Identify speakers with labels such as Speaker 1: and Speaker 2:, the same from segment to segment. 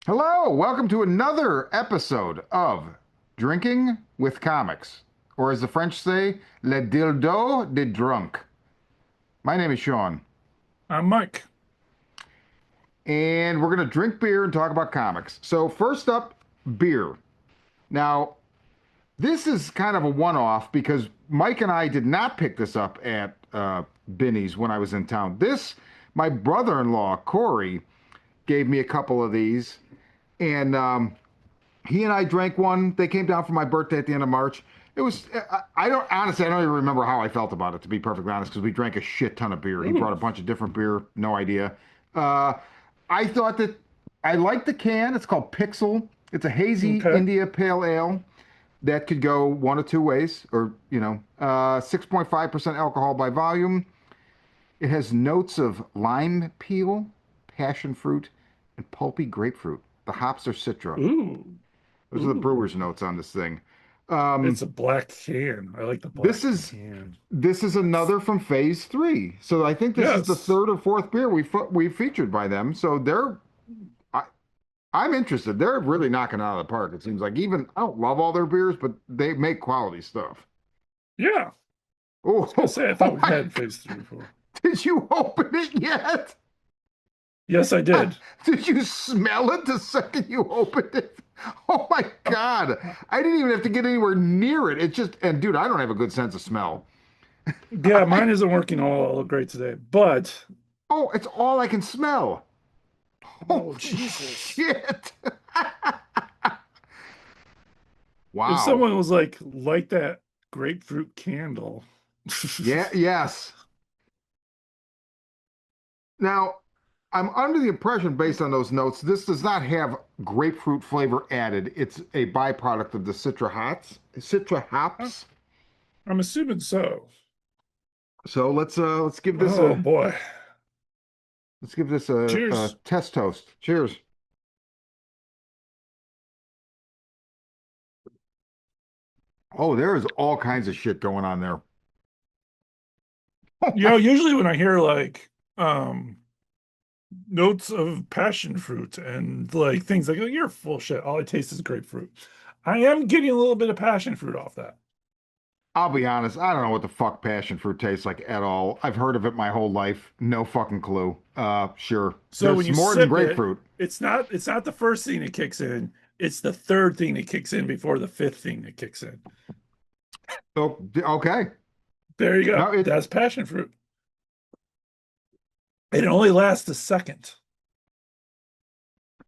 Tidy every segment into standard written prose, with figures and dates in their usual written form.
Speaker 1: Hello, welcome to another episode of Drinking with Comics, or as the French say, Le Dildo de Drunk. My name is Sean,
Speaker 2: I'm Mike.
Speaker 1: and we're going to drink beer and talk about comics. So, first up, beer. Now, this is kind of a one off because Mike and I did not pick this up at Binny's when I was in town. My brother in law, Corey, gave me a couple of these, and he and I drank one. They came down for my birthday at the end of March. It was, I don't, honestly, I don't even remember how I felt about it, to be perfectly honest, because we drank a shit ton of beer. He
Speaker 2: Ooh,
Speaker 1: brought a bunch of different beer, no idea. Uh, I thought that I liked the can. It's called Pixel. It's a hazy
Speaker 2: okay.
Speaker 1: India Pale Ale that could go one of two ways, or, 6.5% alcohol by volume. It has notes of lime peel, passion fruit, and pulpy grapefruit. The hops are Citra.
Speaker 2: Ooh,
Speaker 1: Those are the
Speaker 2: ooh.
Speaker 1: brewer's notes on this thing.
Speaker 2: It's
Speaker 1: Um,
Speaker 2: a black can. I like the
Speaker 1: this
Speaker 2: black
Speaker 1: is
Speaker 2: can.
Speaker 1: this is another from Phase Three. So I think this is the
Speaker 2: Yes.
Speaker 1: third or fourth beer we featured by them. So I, I'm interested. They're really knocking it out of the park. It seems like even I don't love all their beers, but they make quality stuff.
Speaker 2: Yeah. I
Speaker 1: Oh,
Speaker 2: was gonna say I thought we've had phase three before.
Speaker 1: did you open it yet?
Speaker 2: Yes, I did.
Speaker 1: Did you smell it the second you opened it? Oh my
Speaker 2: Uh,
Speaker 1: God. I didn't even have to get anywhere near it. It just, and dude, I don't have a good sense of smell.
Speaker 2: yeah, mine isn't working all great today, but
Speaker 1: Oh, it's all I can smell.
Speaker 2: oh
Speaker 1: Holy
Speaker 2: Jesus.
Speaker 1: shit.
Speaker 2: If
Speaker 1: Wow.
Speaker 2: someone was like, light that grapefruit candle.
Speaker 1: Yeah, yes. Now, I'm under the impression, based on those notes, this does not have grapefruit flavor added. It's a byproduct of the Citra
Speaker 2: I'm
Speaker 1: hops.
Speaker 2: I'm assuming so.
Speaker 1: So let's give this
Speaker 2: Oh
Speaker 1: a
Speaker 2: boy.
Speaker 1: a
Speaker 2: Cheers.
Speaker 1: test toast. Cheers. Oh, there is all kinds of shit going on there. Oh my,
Speaker 2: Usually when I hear like um notes of passion fruit and like things like, oh, you're full shit. All I taste is grapefruit. I am getting a little bit of passion fruit off that.
Speaker 1: I'll be honest, I don't know what the fuck passion fruit tastes like at all. I've heard of it my whole life. No fucking clue. Sure.
Speaker 2: So when
Speaker 1: There's
Speaker 2: you
Speaker 1: more than
Speaker 2: sip it,
Speaker 1: grapefruit.
Speaker 2: it's not the first thing that kicks in. It's the third thing that kicks in before the fifth thing that kicks in.
Speaker 1: Oh, okay.
Speaker 2: There you
Speaker 1: No,
Speaker 2: go. That's passion fruit. And it only lasts a second.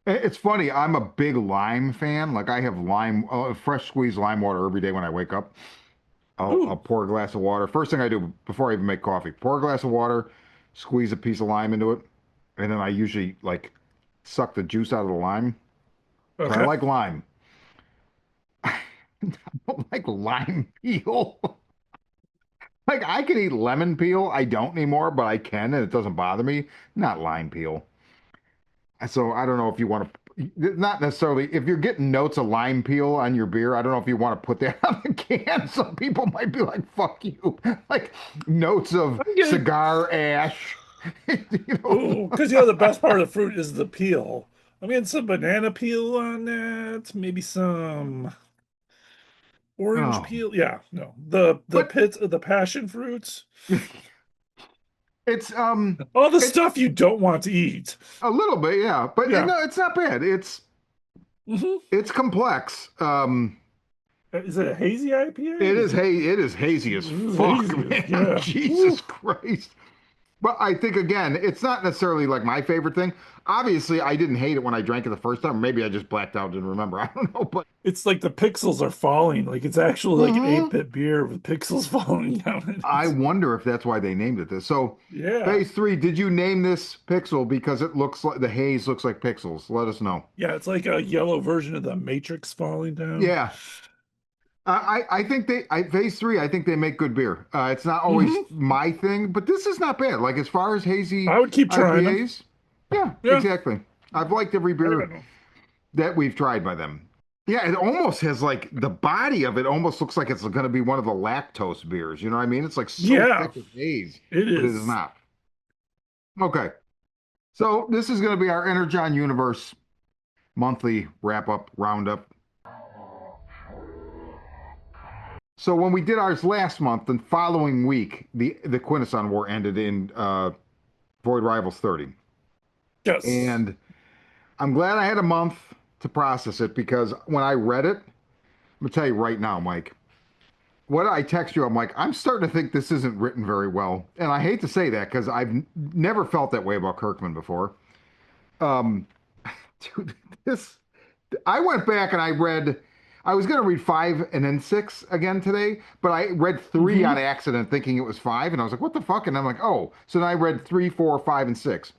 Speaker 1: it's funny. I'm a big lime fan. Like I have fresh squeezed lime water every day when I wake up. I'll
Speaker 2: Ooh,
Speaker 1: pour a glass of water. First thing I do before I even make coffee, pour a glass of water, squeeze a piece of lime into it, and then I usually like suck the juice out of the lime. So I
Speaker 2: okay.
Speaker 1: like lime. I don't like lime peel. Like I can eat lemon peel. I don't anymore, but I can, and it doesn't bother me. Not lime peel. So I don't know if you want to, not necessarily, if you're getting notes of lime peel on your beer, I don't know if you want to put that on the can. Some people might be like, fuck you. Like notes of
Speaker 2: I get it.
Speaker 1: cigar ash. You know,
Speaker 2: Ooh, because the best part of the fruit is the peel. I'm getting some banana peel on that, maybe some orange
Speaker 1: oh,
Speaker 2: peel. Yeah, no. The
Speaker 1: but
Speaker 2: pits of the passion fruits.
Speaker 1: it's
Speaker 2: All the
Speaker 1: it's
Speaker 2: stuff you don't want to eat.
Speaker 1: a little bit, yeah. But
Speaker 2: Yeah.
Speaker 1: no, it's not bad.
Speaker 2: Hmm.
Speaker 1: It's complex.
Speaker 2: Is it a hazy IPA?
Speaker 1: It
Speaker 2: Is
Speaker 1: is
Speaker 2: it
Speaker 1: hey, it is hazy as fuck,
Speaker 2: hazy?
Speaker 1: man.
Speaker 2: Yeah.
Speaker 1: Jesus
Speaker 2: Woo.
Speaker 1: Christ. But I think again, it's not necessarily like my favorite thing. Obviously, I didn't hate it when I drank it the first time. Maybe I just blacked out, didn't remember. I don't know, but
Speaker 2: It's like the pixels are falling. Like it's actually like an
Speaker 1: mhm.
Speaker 2: 8-bit beer with pixels falling down
Speaker 1: I
Speaker 2: it.
Speaker 1: wonder if that's why they named it this. So,
Speaker 2: Yeah.
Speaker 1: phase three, did you name this Pixel because it looks like the haze looks like pixels? Let us know.
Speaker 2: Yeah, it's like a yellow version of the Matrix falling down.
Speaker 1: Yeah, I think phase three. I think they make good beer. It's not always
Speaker 2: Hmm.
Speaker 1: my thing, but this is not bad. Like as far as hazy
Speaker 2: I would keep trying them.
Speaker 1: IPAs, yeah,
Speaker 2: Yeah.
Speaker 1: exactly. I've liked every
Speaker 2: I
Speaker 1: beer
Speaker 2: don't know.
Speaker 1: that we've tried by them. Yeah, it almost has like the body of it almost looks like it's going to be one of the lactose beers. You know what I mean? It's like so
Speaker 2: Yeah,
Speaker 1: thick with haze,
Speaker 2: it
Speaker 1: but it is
Speaker 2: is.
Speaker 1: not. Okay, so this is going to be our Energon Universe monthly wrap up roundup. So when we did ours last month, the following week, the Quintesson War ended in Void Rivals 30,
Speaker 2: Yes.
Speaker 1: and I'm glad I had a month to process it because when I read it, I'm gonna tell you right now, Mike. What I text you, I'm like, I'm starting to think this isn't written very well, and I hate to say that because never felt that way about Kirkman before. Um, dude, this I went back and I read. I was going to read five and then six again today, but I read three
Speaker 2: Mm-hmm.
Speaker 1: on accident, thinking it was five, and I was like, "What the fuck?" And I'm like, "Oh!" So then I read three, four, five, and six.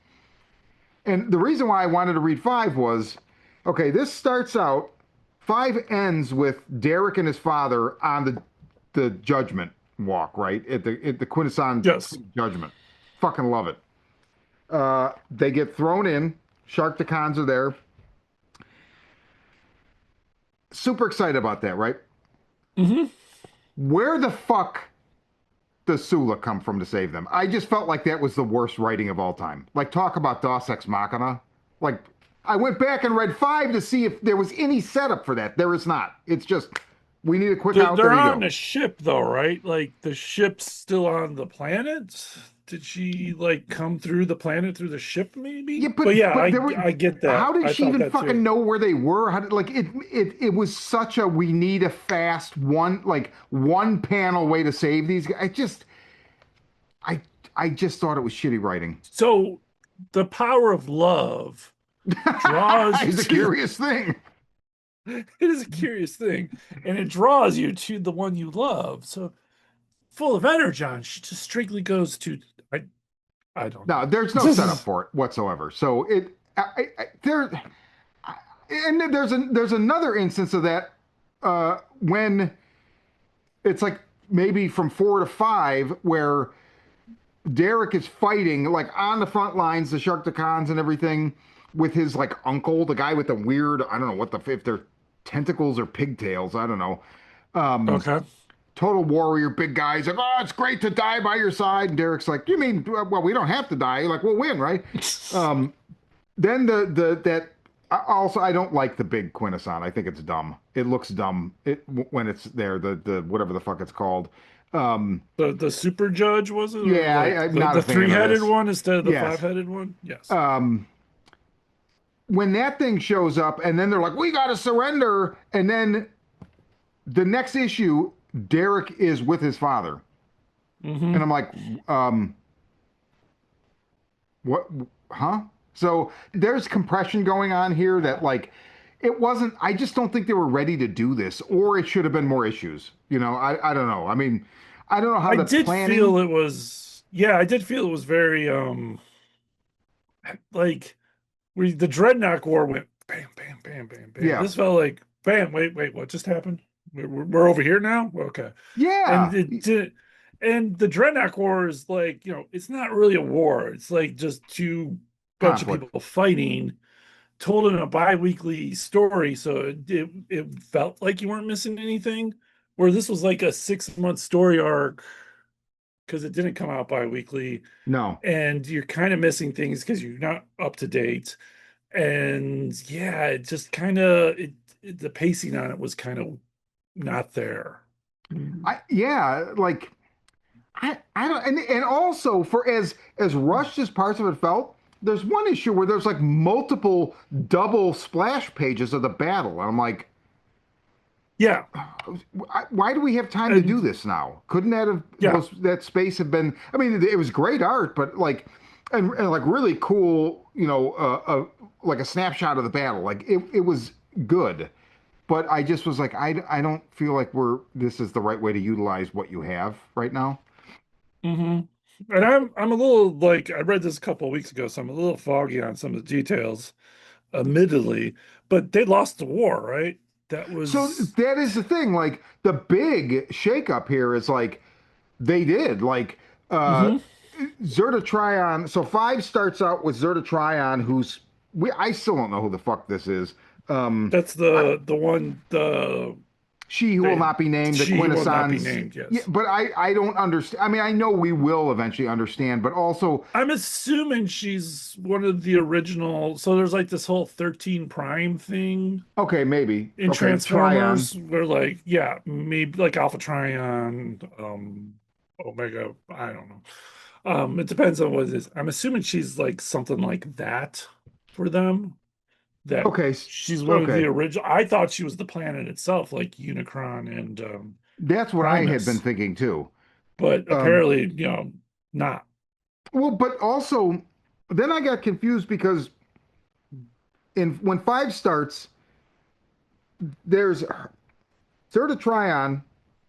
Speaker 1: And the reason why I wanted to read five was, okay, this starts out. Five ends with Derek and his father on the judgment walk, right at the Quintesson
Speaker 2: Yes.
Speaker 1: judgment. Fucking love it. They get thrown in. Shark Decons are there. Super excited about that, right?
Speaker 2: Mm-hmm.
Speaker 1: Where the fuck does Sula come from to save them? I just felt like that was the worst writing of all time. Like, talk about Dos Ex Machina. Like, I went back and read five to see if there was any setup for that. There is not. It's just, we need a quick out.
Speaker 2: They're
Speaker 1: There you
Speaker 2: on
Speaker 1: go.
Speaker 2: a ship though, right? Like the ship's still on the planet. Did she like come through the planet through the ship maybe?
Speaker 1: Yeah,
Speaker 2: But yeah,
Speaker 1: but there were.
Speaker 2: I get
Speaker 1: How
Speaker 2: that.
Speaker 1: did
Speaker 2: I
Speaker 1: she
Speaker 2: thought
Speaker 1: even
Speaker 2: that
Speaker 1: fucking
Speaker 2: too.
Speaker 1: know where they were? How did like it was such a we need a fast one like one panel way to save these guys. I I just thought it was shitty writing.
Speaker 2: So the power of love draws you
Speaker 1: It's a
Speaker 2: to
Speaker 1: curious thing.
Speaker 2: it is a curious thing, and it draws you to the one you love. So full of energon, she just strictly goes to I I don't
Speaker 1: No,
Speaker 2: know.
Speaker 1: there's no setup for it whatsoever. So there, and then there's another instance of that when it's like maybe from four to five where Derek is fighting like on the front lines, the Sharktacons and everything, with his like uncle, the guy with the weird, I don't know what the if they're tentacles or pigtails, I don't know. Um,
Speaker 2: Okay.
Speaker 1: Total warrior, big guy. He's like, oh, it's great to die by your side. And Derek's like, you mean, well, we don't have to die. Like, we'll win, right? Um, then that also I don't like the big Quintesson. I think it's dumb. It looks dumb when it's there. The whatever the fuck it's called. Um,
Speaker 2: The super judge was it, or
Speaker 1: yeah,
Speaker 2: like
Speaker 1: I'm not a
Speaker 2: the
Speaker 1: fan of
Speaker 2: three-headed
Speaker 1: this.
Speaker 2: one instead of the
Speaker 1: Yes.
Speaker 2: five-headed one? Yes.
Speaker 1: Um, when that thing shows up, and then they're like, we got to surrender, and then the next issue, Derek is with his father, and
Speaker 2: Mm-hmm.
Speaker 1: I'm like, um, what? Huh? So there's compression going on here that like it wasn't. I just don't think they were ready to do this, or it should have been more issues. I don't know. I mean, I don't know how
Speaker 2: I
Speaker 1: the
Speaker 2: did feel
Speaker 1: planning.
Speaker 2: it was, yeah, I did feel it was very like the Dreadnought War went bam, bam, bam, bam, bam.
Speaker 1: Yeah,
Speaker 2: This felt like bam, wait, what just happened? We're over here now? Okay. And
Speaker 1: yeah,
Speaker 2: it did, and the Dreadnought War is like, it's not really a war. It's like just two bunch of
Speaker 1: conflict.
Speaker 2: people fighting told in a bi-weekly story, so it felt like you weren't missing anything. Where this was like a 6 month story arc because it didn't come out bi-weekly,
Speaker 1: No,
Speaker 2: and you're kind of missing things because you're not up to date. And yeah, it just kind of the pacing on it was kind of not there.
Speaker 1: I yeah like I don't and also for as rushed as parts of it felt. There's one issue where there's like multiple double splash pages of the battle. And I'm like,
Speaker 2: Yeah,
Speaker 1: why do we have time to do
Speaker 2: and
Speaker 1: this now? Couldn't that have
Speaker 2: yeah,
Speaker 1: that space have been? I mean, it was great art, but like, and like really cool, like a snapshot of the battle. Like it was good, but I just was like, I don't feel like this is the right way to utilize what you have right now.
Speaker 2: hmm and I'm a little like I read this a couple of weeks ago, so I'm a little foggy on some of the details, admittedly. But they lost the war, right? That
Speaker 1: So
Speaker 2: was.
Speaker 1: that is the thing. Like the big shakeup here is like they did like
Speaker 2: Hmm.
Speaker 1: Zerta Tryon. So five starts out with Zerta Tryon, who's I still don't know who the fuck this is.
Speaker 2: That's
Speaker 1: I,
Speaker 2: the one, the
Speaker 1: She Who Will
Speaker 2: They
Speaker 1: Not Be Named, the
Speaker 2: she will not be
Speaker 1: Quintessons.
Speaker 2: named.
Speaker 1: Yeah,
Speaker 2: Yes.
Speaker 1: but I don't understand. I mean, I know we will eventually understand, but also,
Speaker 2: I'm assuming she's one of the original. So there's like this whole 13 Prime thing
Speaker 1: okay, maybe.
Speaker 2: in
Speaker 1: Okay, Tryon.
Speaker 2: Transformers, where like, yeah, maybe like Alpha Trion, Omega, I don't know. It depends on what it is. I'm assuming she's like something like that for them. That
Speaker 1: Okay,
Speaker 2: she's one of the
Speaker 1: okay.
Speaker 2: original. I thought she was the planet itself, like Unicron and
Speaker 1: That's what I had been
Speaker 2: Primus,
Speaker 1: thinking too.
Speaker 2: but
Speaker 1: Um,
Speaker 2: apparently, not.
Speaker 1: well, but also, then I got confused because in when five starts, there's Zerta Tryon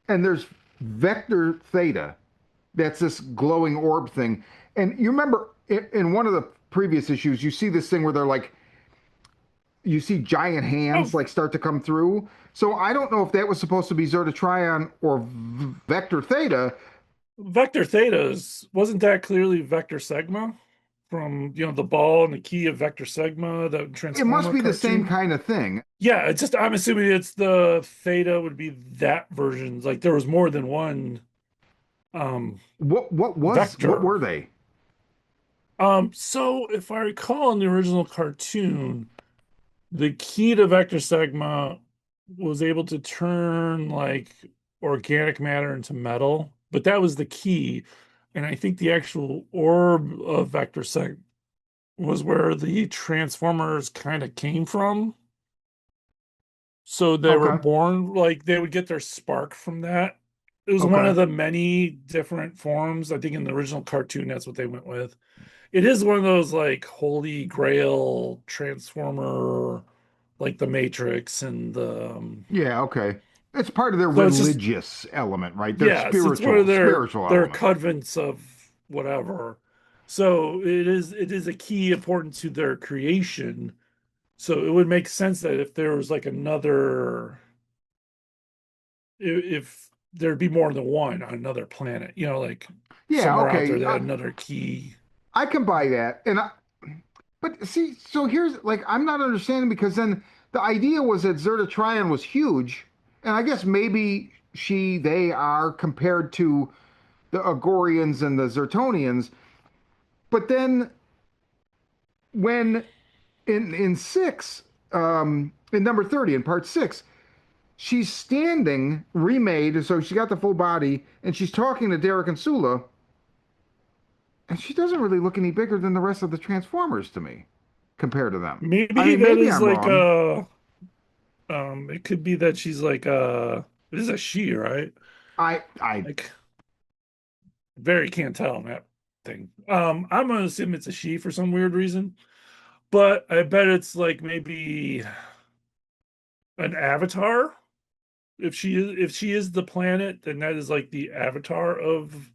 Speaker 1: and there's Vector Theta. That's this glowing orb thing. And you remember in one of the previous issues, you see this thing where they're like, you see giant
Speaker 2: Oh,
Speaker 1: hands like start to come through. So I don't know if that was supposed to be Zerta Tryon or Vector Theta.
Speaker 2: Vector Thetas, wasn't that clearly Vector Sigma from, the ball and the key of Vector Sigma, the
Speaker 1: It must
Speaker 2: Transformer
Speaker 1: be the same
Speaker 2: cartoon?
Speaker 1: kind of thing.
Speaker 2: Yeah, it's just I'm assuming it's the Theta would be that version. Like there was more than one um
Speaker 1: What
Speaker 2: Vector.
Speaker 1: were they?
Speaker 2: So if I recall in the original cartoon, the key to Vector Sigma was able to turn like organic matter into metal, but that was the key. And I think the actual orb of Vector Sigma was where the Transformers kind of came from. So they were
Speaker 1: Okay.
Speaker 2: born like they would get their spark from that. It was one
Speaker 1: Okay.
Speaker 2: of the many different forms. I think in the original cartoon, that's what they went with. It is one of those like holy grail transformer, like the Matrix and the.
Speaker 1: Yeah, okay. It's part of their
Speaker 2: So it's just
Speaker 1: religious element, right? Their
Speaker 2: yes, it's one of
Speaker 1: spiritual
Speaker 2: their
Speaker 1: element.
Speaker 2: convents of whatever. So it is a key important to their creation. So it would make sense that if there was like another if there'd be more than one on another planet, like
Speaker 1: Yeah,
Speaker 2: somewhere out there
Speaker 1: okay.
Speaker 2: that had another key.
Speaker 1: I can buy that. But see, so here's like I'm not understanding because then the idea was that Zerta Tryon was huge, and I guess maybe they are compared to the Agorians and the Zertonians. But then when in six, in number 30 in part six, she's standing remade, so she got the full body, and she's talking to Derek and Sula, and she doesn't really look any bigger than the rest of the Transformers to me compared to them. I
Speaker 2: Maybe
Speaker 1: mean,
Speaker 2: that
Speaker 1: maybe
Speaker 2: is
Speaker 1: I'm
Speaker 2: like
Speaker 1: wrong.
Speaker 2: it could be that she's like it is a she, right?
Speaker 1: I
Speaker 2: Like very can't tell on that thing. I'm gonna assume it's a she for some weird reason, but I bet it's like maybe an avatar. If she is the planet, then that is like the avatar of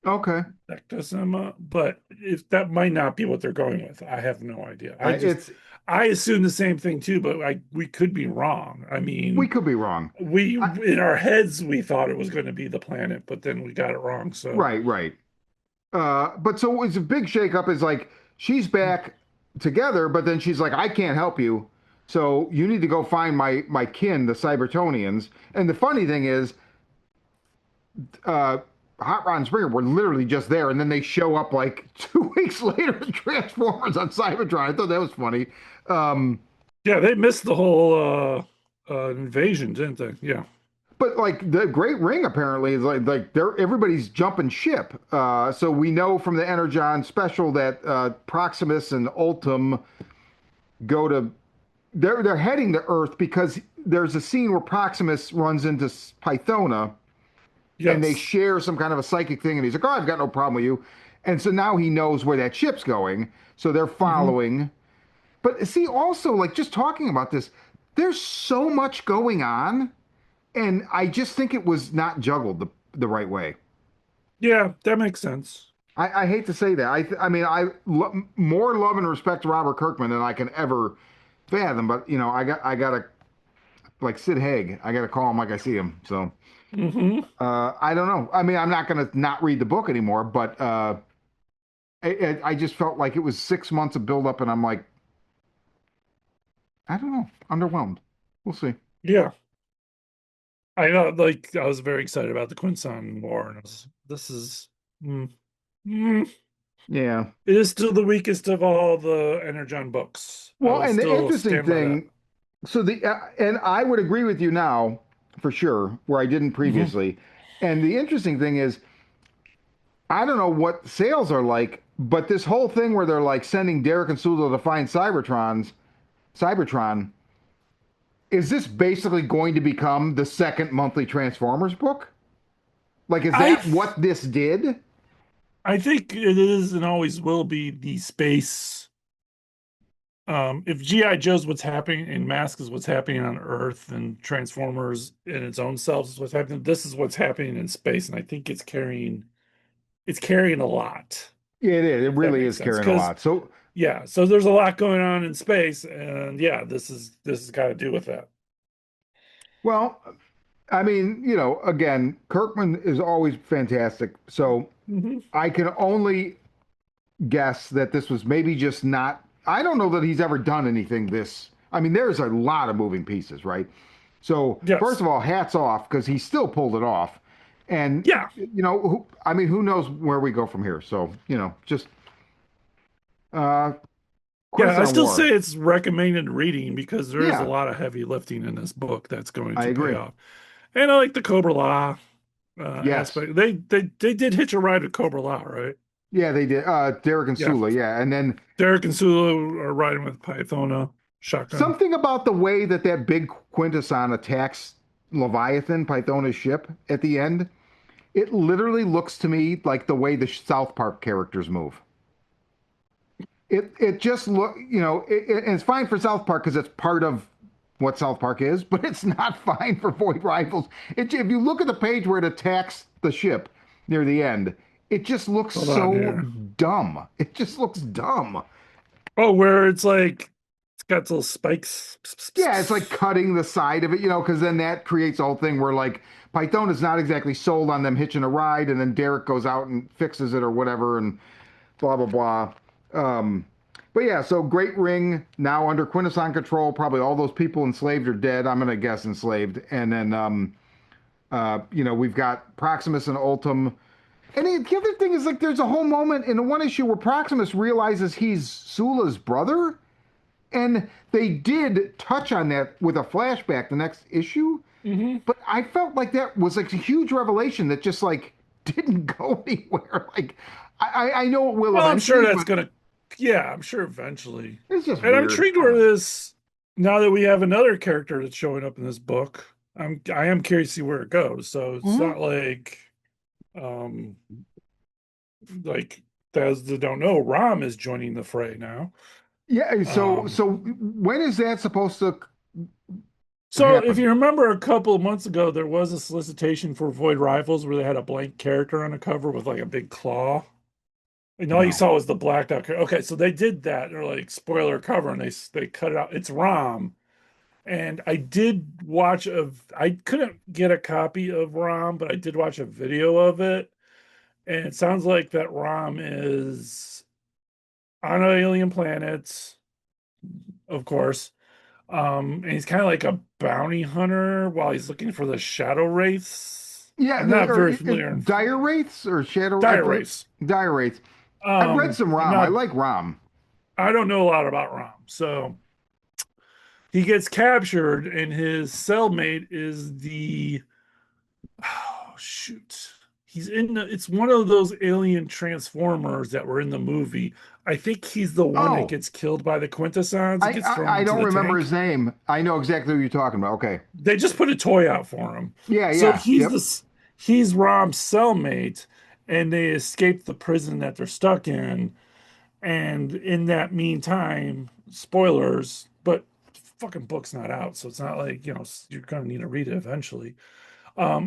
Speaker 1: okay.
Speaker 2: Ectosema, but if that might not be what they're going with, I have no idea.
Speaker 1: It's
Speaker 2: I assume the same thing too, but we could be wrong. I
Speaker 1: we
Speaker 2: mean,
Speaker 1: could be wrong.
Speaker 2: we
Speaker 1: I,
Speaker 2: in our heads we thought it was going to be the planet, but then we got it wrong. So
Speaker 1: right, right. But so it's a big shakeup. Is like she's back together, but then she's like, I can't help you. So you need to go find my kin, the Cybertonians. And the funny thing is, uh, Hot Rod and Springer were literally just there, and then they show up like 2 weeks later as Transformers on Cybertron. I thought that was funny. Um,
Speaker 2: yeah, they missed the whole invasion, didn't they? Yeah.
Speaker 1: but like the Great Ring apparently is like they're everybody's jumping ship. So we know from the Energon special that Proximus and Ultim go to they're heading to Earth because there's a scene where Proximus runs into Pythona and they
Speaker 2: Yes.
Speaker 1: share some kind of a psychic thing, and he's like, "Oh, I've got no problem with you," and so now he knows where that ship's going, so they're
Speaker 2: Hmm.
Speaker 1: following. But see, also like just talking about this, there's so much going on, and I just think it was not juggled the right way.
Speaker 2: Yeah, that makes sense.
Speaker 1: I hate to say that. I mean, more love and respect to Robert Kirkman than I can ever fathom. But you know, I gotta like Sid Haig. I gotta call him like I see him. So
Speaker 2: Hmm.
Speaker 1: I don't know. I mean, I'm not gonna not read the book anymore. But I just felt like it was 6 months of build up, and I'm like, I don't know, underwhelmed. We'll see.
Speaker 2: Yeah. I know, like, I was very excited about the Quintesson War, and this is, mm, mm,
Speaker 1: Yeah.
Speaker 2: it is still the weakest of all the Energon books. I
Speaker 1: Well,
Speaker 2: will
Speaker 1: and the
Speaker 2: still
Speaker 1: interesting
Speaker 2: stand by that.
Speaker 1: thing, so and I would agree with you now for sure, where I didn't
Speaker 2: Hmm.
Speaker 1: previously. And the interesting thing is, I don't know what sales are like, but this whole thing where they're like sending Derek and Sulu to find Cybertron, is this basically going to become the second monthly Transformers book? Like, is
Speaker 2: I
Speaker 1: that what this did?
Speaker 2: I think it is and always will be the space. If GI Joe's what's happening and Mask is what's happening on Earth and Transformers in its own selves is what's happening, this is what's happening in space, and I think it's carrying a lot,
Speaker 1: Yeah, it is. It
Speaker 2: if that
Speaker 1: really
Speaker 2: makes
Speaker 1: is
Speaker 2: sense.
Speaker 1: carrying a
Speaker 2: Because
Speaker 1: lot. So,
Speaker 2: yeah, so there's a lot going on in space, and yeah, this has got to do with that.
Speaker 1: well, I mean, again, Kirkman is always fantastic. So
Speaker 2: Hmm.
Speaker 1: I can only guess that this was maybe just not. I don't know that he's ever done anything this. I mean, there's a lot of moving pieces, right? So first
Speaker 2: Yes.
Speaker 1: of all, hats off because he still pulled it off. And
Speaker 2: Yeah.
Speaker 1: I mean, who knows where we go from here? So just uh,
Speaker 2: Yeah, I
Speaker 1: Quintesson
Speaker 2: still
Speaker 1: War.
Speaker 2: say it's recommended reading because there is a
Speaker 1: Yeah,
Speaker 2: lot of heavy lifting in this book that's going
Speaker 1: I
Speaker 2: to pay
Speaker 1: agree.
Speaker 2: off. And I like the Cobra Law
Speaker 1: Yes,
Speaker 2: aspect. They did hitch a ride with Cobra Law, right?
Speaker 1: yeah, they did. Derek and
Speaker 2: Yeah.
Speaker 1: Sula, yeah, and then
Speaker 2: Derek and Sulu are riding with Pythona shotgun.
Speaker 1: something about the way that big Quintesson attacks Leviathan, Pythona's ship at the end. It literally looks to me like the way the South Park characters move. It just and it's fine for South Park because it's part of what South Park is, but it's not fine for Void Rifles. If you look at the page where it attacks the ship near the end, it just looks
Speaker 2: Hold on
Speaker 1: so
Speaker 2: here.
Speaker 1: dumb. It just looks dumb.
Speaker 2: Oh, where it's like it's got little spikes. Pss, pss, pss,
Speaker 1: Yeah, it's like
Speaker 2: pss.
Speaker 1: cutting the side of it, because then that creates a whole thing where like Python is not exactly sold on them hitching a ride, and then Derek goes out and fixes it or whatever, and blah blah blah. Um, but yeah, so Great Ring now under Quintesson control. Probably all those people enslaved are dead. I'm gonna guess enslaved, and then we've got Proximus and Ultim. And the other thing is like there's a whole moment in the one issue where Proximus realizes he's Sula's brother, and they did touch on that with a flashback the next issue.
Speaker 2: Hmm.
Speaker 1: But I felt like that was like a huge revelation that just like didn't go anywhere. Like I know it will
Speaker 2: Well, I'm sure
Speaker 1: eventually,
Speaker 2: that's
Speaker 1: but
Speaker 2: gonna. Yeah, I'm sure eventually.
Speaker 1: it's just
Speaker 2: And I'm
Speaker 1: weird.
Speaker 2: intrigued
Speaker 1: I don't
Speaker 2: where
Speaker 1: know.
Speaker 2: this. Now that we have another character that's showing up in this book, I am curious to see where it goes. So it's
Speaker 1: Mhm.
Speaker 2: not um like as they don't know, Ram is joining the fray now.
Speaker 1: Yeah. So
Speaker 2: Um,
Speaker 1: so when is that supposed to
Speaker 2: so if
Speaker 1: happen?
Speaker 2: you remember a couple of months ago, there was a solicitation for Void Rifles where they had a blank character on the cover with like a big claw. And all you
Speaker 1: No.
Speaker 2: saw was the blacked out character. Okay, so they did that. They're like spoiler cover, and they cut it out. It's Rom, and I did watch a. I couldn't get a copy of Rom, but I did watch a video of it, and it sounds like that Rom is on an alien planet, of course. And he's kind of like a bounty hunter while he's looking for the shadow wraiths.
Speaker 1: Yeah.
Speaker 2: I'm not
Speaker 1: Or
Speaker 2: very familiar in
Speaker 1: dire wraiths or shadow.
Speaker 2: dire wraiths.
Speaker 1: Dire wraiths. I've read some
Speaker 2: I'm
Speaker 1: Rom. I
Speaker 2: not.
Speaker 1: like Rom.
Speaker 2: I don't know a lot about Rom, so he gets captured, and his cellmate is the oh shoot. He's in the it's one of those alien transformers that were in the movie. I think he's the one that
Speaker 1: Oh,
Speaker 2: gets killed by the Quintessons and gets thrown
Speaker 1: I
Speaker 2: into
Speaker 1: don't
Speaker 2: the
Speaker 1: remember his
Speaker 2: tank.
Speaker 1: name. I know exactly who you're talking about. Okay.
Speaker 2: They just put a toy out for him.
Speaker 1: Yeah.
Speaker 2: So
Speaker 1: Yeah. Yep.
Speaker 2: he's Rom's cellmate, and they escape the prison that they're stuck in. And in that meantime, spoilers, but fucking book's not out, so it's not like, you're gonna need to read it eventually.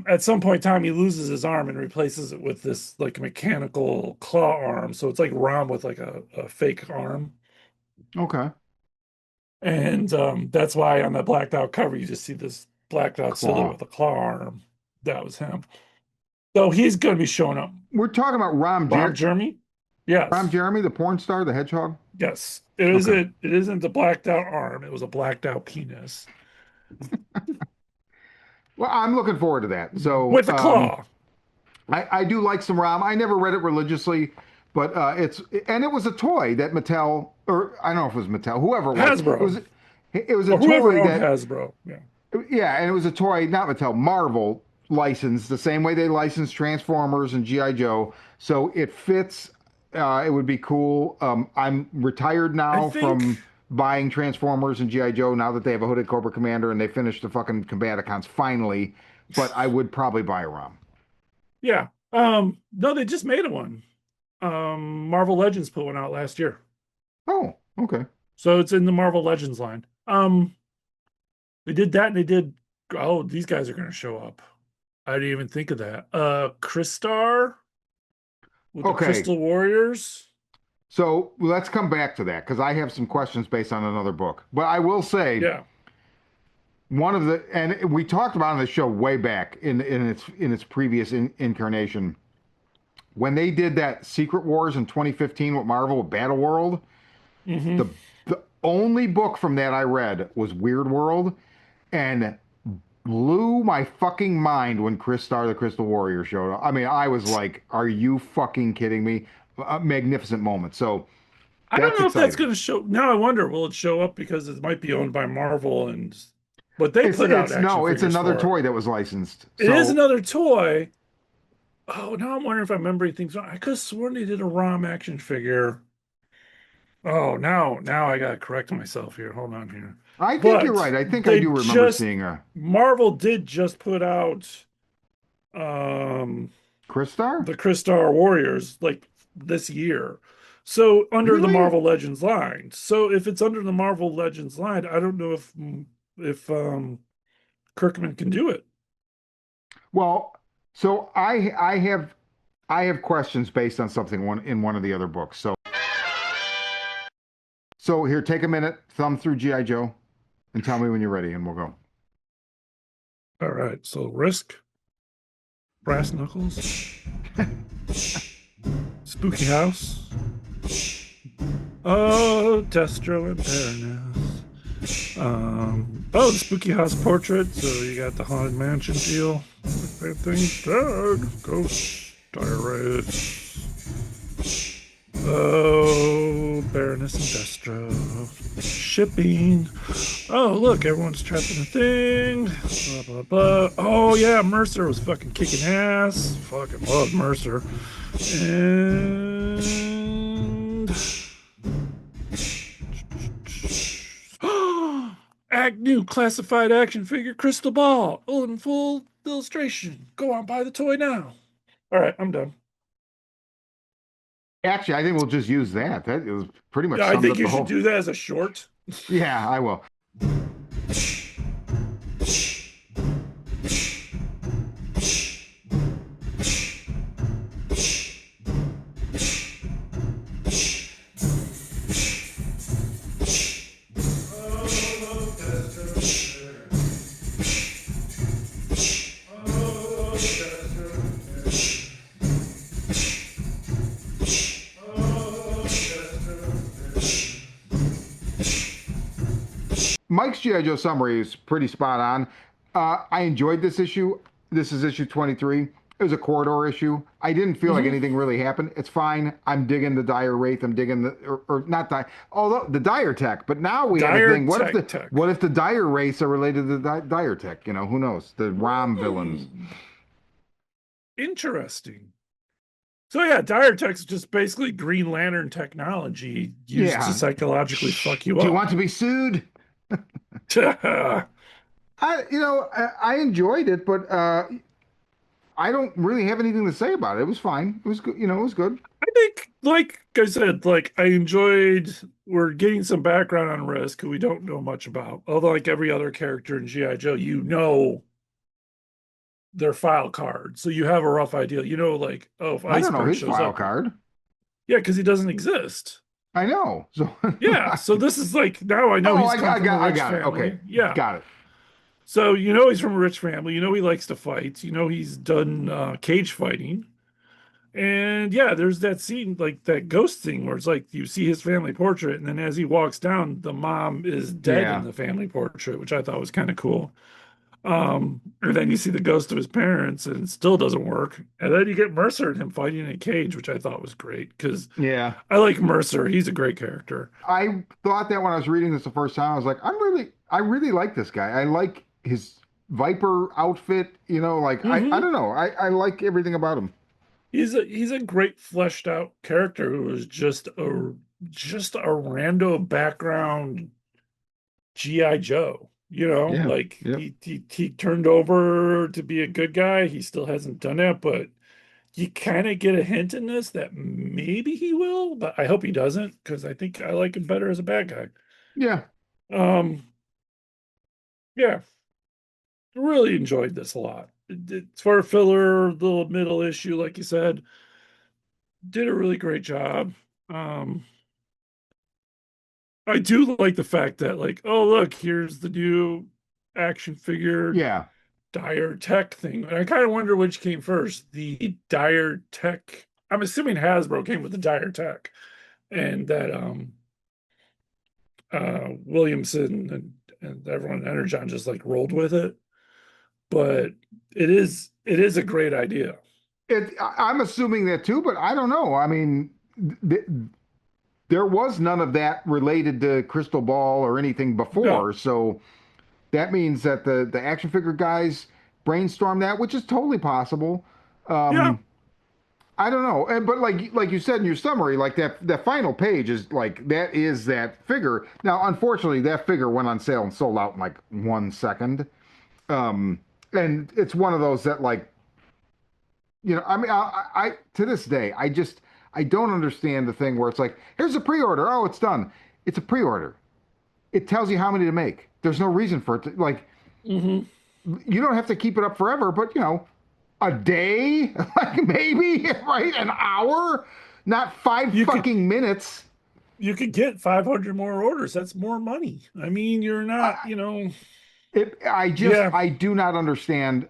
Speaker 2: At some point in time, he loses his arm and replaces it with this like mechanical claw arm. So it's like Rom with like a fake arm.
Speaker 1: Okay.
Speaker 2: And that's why on the blacked out cover, you just see this blacked out silhouette
Speaker 1: Claw.
Speaker 2: with a claw arm. That was him. So he's going to be showing up.
Speaker 1: We're talking about
Speaker 2: Rom Jeremy?
Speaker 1: Rom
Speaker 2: Yes.
Speaker 1: Jeremy, the porn star, the hedgehog.
Speaker 2: Yes. It
Speaker 1: Okay.
Speaker 2: isn't it isn't the blacked out arm. It was a blacked out penis.
Speaker 1: Well, I'm looking forward to that. So
Speaker 2: with the claw.
Speaker 1: I do like some ROM. I never read it religiously, but it was a toy that Mattel, or I don't know if it was Mattel, whoever it was.
Speaker 2: Hasbro,
Speaker 1: It was a
Speaker 2: or whoever
Speaker 1: toy
Speaker 2: owned
Speaker 1: that,
Speaker 2: Hasbro. Yeah.
Speaker 1: yeah, and it was a toy, not Mattel, Marvel licensed the same way they licensed Transformers and GI Joe. So it fits. It would be cool. I'm retired
Speaker 2: I
Speaker 1: now
Speaker 2: think,
Speaker 1: from buying Transformers and GI Joe. Now that they have a hooded Cobra Commander and they finished the fucking Combaticons finally, but I would probably buy a ROM.
Speaker 2: yeah. No, they just made one. Marvel Legends put one out last year.
Speaker 1: Oh, okay.
Speaker 2: So it's in the Marvel Legends line. They did that and they did, oh, these guys are gonna show up. I didn't even think of that. Crystar with the
Speaker 1: Okay.
Speaker 2: Crystal Warriors.
Speaker 1: So let's come back to that because I have some questions based on another book. But I will say
Speaker 2: Yeah.
Speaker 1: one of the, and we talked about on the show way back in its previous incarnation when they did that Secret Wars in 2015 with Marvel with Battle World.
Speaker 2: Hmm.
Speaker 1: The only book from that I read was Weird World, and blew my fucking mind when Chris Star the Crystal Warrior showed up. I mean, I was like, "Are you fucking kidding me?" A magnificent moment. So
Speaker 2: I don't
Speaker 1: that's
Speaker 2: know if that's
Speaker 1: exciting.
Speaker 2: gonna show. Now I wonder, will it show up because it might be owned by Marvel and but they
Speaker 1: It's
Speaker 2: put out
Speaker 1: it's
Speaker 2: action
Speaker 1: no, it's
Speaker 2: figures
Speaker 1: another
Speaker 2: for it.
Speaker 1: toy that was licensed.
Speaker 2: It is
Speaker 1: So
Speaker 2: another toy. Oh, now I'm wondering if I remember things wrong. I could have sworn they did a ROM action figure. Oh, now I gotta correct myself here. Hold on here.
Speaker 1: I think you're
Speaker 2: But
Speaker 1: right. I think I
Speaker 2: they
Speaker 1: do remember
Speaker 2: just
Speaker 1: seeing a
Speaker 2: Marvel did just put out um
Speaker 1: Chris Star.
Speaker 2: the Crystar Warriors like this year. So under the
Speaker 1: Really?
Speaker 2: Marvel Legends line. So if it's under the Marvel Legends line, I don't know if Kirkman can do it.
Speaker 1: Well, so I have questions based on something one of the other books. So here, take a minute, thumb through GI Joe, and tell me when you're ready, and we'll go.
Speaker 2: All right. So Risk, Brass Knuckles, Spooky House. Oh, Destro and Baroness. Oh, the Spooky House portrait. So you got the Haunted Mansion deal. That thing's dead. Ghost Diaries. Oh, Baroness and Destro. Shipping. Oh, look, everyone's trapped in a thing. Blah, blah, blah. Oh, yeah, Mercer was fucking kicking ass. Fucking love Mercer. And. Act new classified action figure Crystal Ball. Oh, in full illustration. Go on, buy the toy now. All right, I'm done.
Speaker 1: Actually, I think we'll just use that. That is pretty much
Speaker 2: Yeah, I
Speaker 1: summed
Speaker 2: think
Speaker 1: up
Speaker 2: you
Speaker 1: the
Speaker 2: should
Speaker 1: whole.
Speaker 2: do that as a short.
Speaker 1: Yeah, I will. Mike's GI Joe summary is pretty spot on. I enjoyed this issue. This is issue 23. It was a corridor issue. I didn't feel like
Speaker 2: Hmm.
Speaker 1: anything really happened. It's fine. I'm digging the dire wraith. I'm digging or not dire, although the dire tech. But now we have a
Speaker 2: Dire
Speaker 1: thing.
Speaker 2: Tech.
Speaker 1: What if the dire wraiths are related to the dire tech? You know, who knows? The ROM villains.
Speaker 2: Hmm. Interesting. So yeah, Dire Tech is just basically Green Lantern technology used to
Speaker 1: Yeah.
Speaker 2: psychologically fuck
Speaker 1: Shh.
Speaker 2: you
Speaker 1: Do you
Speaker 2: up.
Speaker 1: want to be sued?
Speaker 2: I
Speaker 1: I enjoyed it, but I don't really have anything to say about it. It was fine. It was good. It was good.
Speaker 2: think, like I said, like I enjoyed. We're getting some background on Risk, who we don't know much about. Although, like every other character in GI Joe, you know their file card, so you have a rough idea. You know, like oh, if
Speaker 1: I don't know
Speaker 2: Iceberg
Speaker 1: his
Speaker 2: shows
Speaker 1: file
Speaker 2: up,
Speaker 1: card.
Speaker 2: yeah, because he doesn't exist.
Speaker 1: I know. So
Speaker 2: Yeah, so this is like now I know
Speaker 1: oh,
Speaker 2: he's come from a
Speaker 1: I
Speaker 2: rich
Speaker 1: got it. Okay,
Speaker 2: family. Yeah,
Speaker 1: got it.
Speaker 2: so you know he's from a rich family. You know he likes to fight. You know he's done cage fighting. And yeah, there's that scene, like that ghost thing, where it's like you see his family portrait, and then as he walks down, the mom is dead in
Speaker 1: Yeah,
Speaker 2: the family portrait, which I thought was kind of cool. And then you see the ghost of his parents, and it still doesn't work. And then you get Mercer and him fighting in a cage, which I thought was great because
Speaker 1: Yeah.
Speaker 2: I like Mercer. He's a great character.
Speaker 1: I thought that when I was reading this the first time, I was like, I really like this guy. I like his Viper outfit, like I
Speaker 2: Hmm.
Speaker 1: don't know. I like everything about him.
Speaker 2: He's a great fleshed out character who was just a rando background GI Joe.
Speaker 1: Yeah.
Speaker 2: Like
Speaker 1: Yep.
Speaker 2: he turned over to be a good guy. He still hasn't done it, but you kind of get a hint in this that maybe he will, but I hope he doesn't because I think I like him better as a bad guy.
Speaker 1: Yeah.
Speaker 2: Um, yeah, really enjoyed this a lot. It's for a filler, little middle issue, like you said, did a really great job. Um, I do like the fact that, like, oh look, here's the new action figure
Speaker 1: Yeah.
Speaker 2: Dire Tech thing. And I kind of wonder which came first, the Dire Tech. I'm assuming Hasbro came with the Dire Tech, and that Williamson and everyone at Energon just like rolled with it. But it is a great idea.
Speaker 1: I'm assuming that too, but I don't know. I mean, th there was none of that related to Crystal Ball or anything
Speaker 2: No,
Speaker 1: before, so that means that the action figure guys brainstormed that, which is totally possible.
Speaker 2: yeah,
Speaker 1: Um, I don't know, but like you said in your summary, like that final page is like that is that figure. Now, unfortunately, that figure went on sale and sold out in like 1 second. Um, and it's one of those that like I mean, I to this day, I don't understand the thing where it's like, here's a pre-order. Oh, it's done. It's a pre-order. It tells you how many to make. There's no reason for it to like.
Speaker 2: hmm
Speaker 1: You don't have to keep it up forever, but a day, like maybe, right? An hour, not five
Speaker 2: you could
Speaker 1: fucking minutes.
Speaker 2: you could get 500 more orders. That's more money. I mean, you're
Speaker 1: I,
Speaker 2: not,
Speaker 1: I
Speaker 2: yeah.
Speaker 1: I do not understand.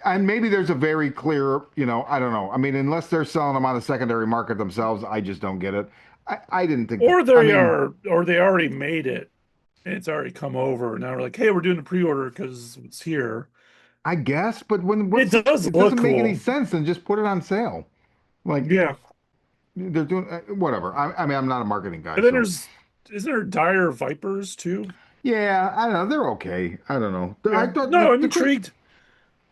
Speaker 1: And maybe there's a very clear, I don't know. I mean, unless they're selling them on the secondary market themselves, I just don't get it. I didn't think that. I mean,
Speaker 2: Or they already made it and it's already come over. Now we're like, hey, we're doing a pre-order because it's here.
Speaker 1: I guess, but
Speaker 2: It does
Speaker 1: it
Speaker 2: look
Speaker 1: doesn't make any
Speaker 2: cool.
Speaker 1: sense and just put it on sale. Like
Speaker 2: Yeah.
Speaker 1: they're doing whatever. I mean, I'm not a marketing guy,
Speaker 2: And then
Speaker 1: so
Speaker 2: isn't there dire vipers too?
Speaker 1: yeah, I don't know. They're okay. I don't know. I
Speaker 2: Yeah.
Speaker 1: thought
Speaker 2: No, I'm
Speaker 1: the Chris.
Speaker 2: intrigued.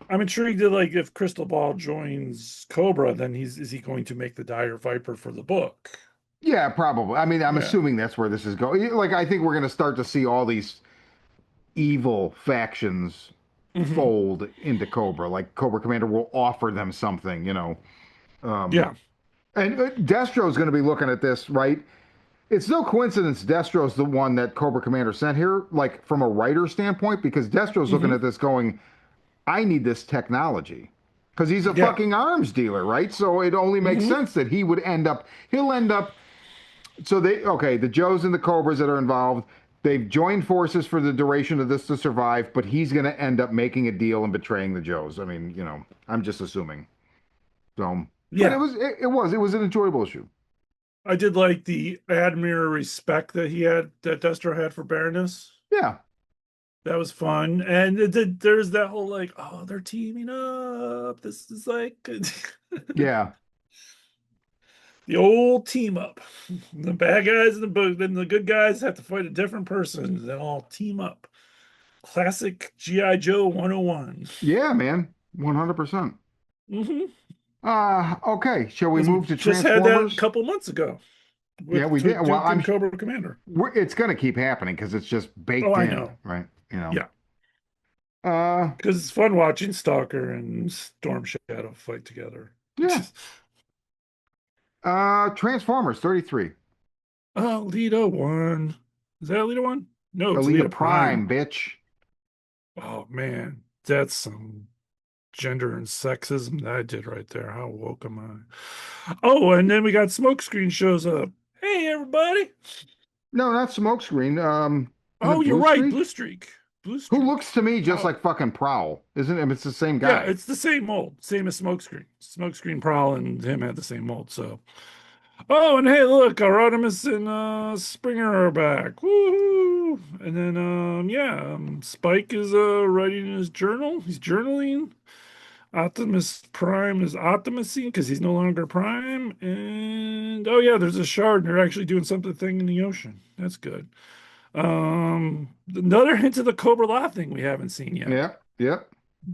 Speaker 2: I'm intrigued that like if Crystal Ball joins Cobra, then is he going to make the dire viper for the book?
Speaker 1: Yeah, probably. I mean, I'm
Speaker 2: Yeah.
Speaker 1: assuming that's where this is going. Like, I think we're going to start to see all these evil factions
Speaker 2: Hmm.
Speaker 1: fold into Cobra. Like, Cobra Commander will offer them something. Um,
Speaker 2: Yeah.
Speaker 1: and Destro's going to be looking at this, right? It's no coincidence Destro's the one that Cobra Commander sent here, like from a writer standpoint, because Destro's looking
Speaker 2: Hmm.
Speaker 1: at this going, I need this technology. Because he's a
Speaker 2: Yeah.
Speaker 1: fucking arms dealer, right? So it only makes
Speaker 2: Hmm.
Speaker 1: sense that he'll end up so the Joes and the Cobras that are involved, they've joined forces for the duration of this to survive, but he's going to end up making a deal and betraying the Joes. I mean, I'm just assuming. So, but
Speaker 2: Yeah.
Speaker 1: it was an enjoyable issue.
Speaker 2: I did like the admire respect that Destro had for Baroness.
Speaker 1: Yeah,
Speaker 2: That was fun. And there's that whole like, oh, they're teaming up. This is like
Speaker 1: yeah,
Speaker 2: the old team up. The bad guys and the good guys have to fight a different person. They all team up. Classic GI Joe 101.
Speaker 1: yeah, man, 100%.
Speaker 2: Mm-hmm.
Speaker 1: Okay, shall we
Speaker 2: Because we
Speaker 1: move to
Speaker 2: just had that a
Speaker 1: Transformers?
Speaker 2: couple months ago
Speaker 1: Yeah, we did.
Speaker 2: with
Speaker 1: Well,
Speaker 2: Duke and Cobra Commander.
Speaker 1: it's going to keep happening because it's just
Speaker 2: Oh,
Speaker 1: baked
Speaker 2: I
Speaker 1: in,
Speaker 2: know.
Speaker 1: right?
Speaker 2: Yeah.
Speaker 1: Uh,
Speaker 2: Because it's fun watching Stalker and Storm Shadow fight together.
Speaker 1: yeah. Transformers 33.
Speaker 2: Alita 1. Is that Alita 1? No, it's
Speaker 1: Alita
Speaker 2: Alita
Speaker 1: Prime,
Speaker 2: Prime.
Speaker 1: bitch.
Speaker 2: Oh man, that's some gender and sexism that I did right there. How woke am I? Oh, and then we got Smokescreen shows up. Hey everybody.
Speaker 1: No, not Smokescreen. Is
Speaker 2: Oh,
Speaker 1: it
Speaker 2: you're
Speaker 1: Blue
Speaker 2: right.
Speaker 1: Streak?
Speaker 2: Blue Streak. Blue
Speaker 1: Who looks
Speaker 2: Streak.
Speaker 1: to me just
Speaker 2: Oh,
Speaker 1: like fucking Prowl, isn't it? It's the same
Speaker 2: yeah,
Speaker 1: guy.
Speaker 2: it's the same mold. Same as Smokescreen. Smokescreen Prowl and him had the same mold. So Oh, and hey, look, Artemis and Springer are back. Woohoo! And then yeah, Spike is writing in his journal. He's journaling. Optimus Prime is optimising because he's no longer Prime. And oh yeah, there's a shard and they're actually doing something thing in the ocean. That's good. Another hint of the Cobra Law thing we haven't seen yet.
Speaker 1: Yep, yep.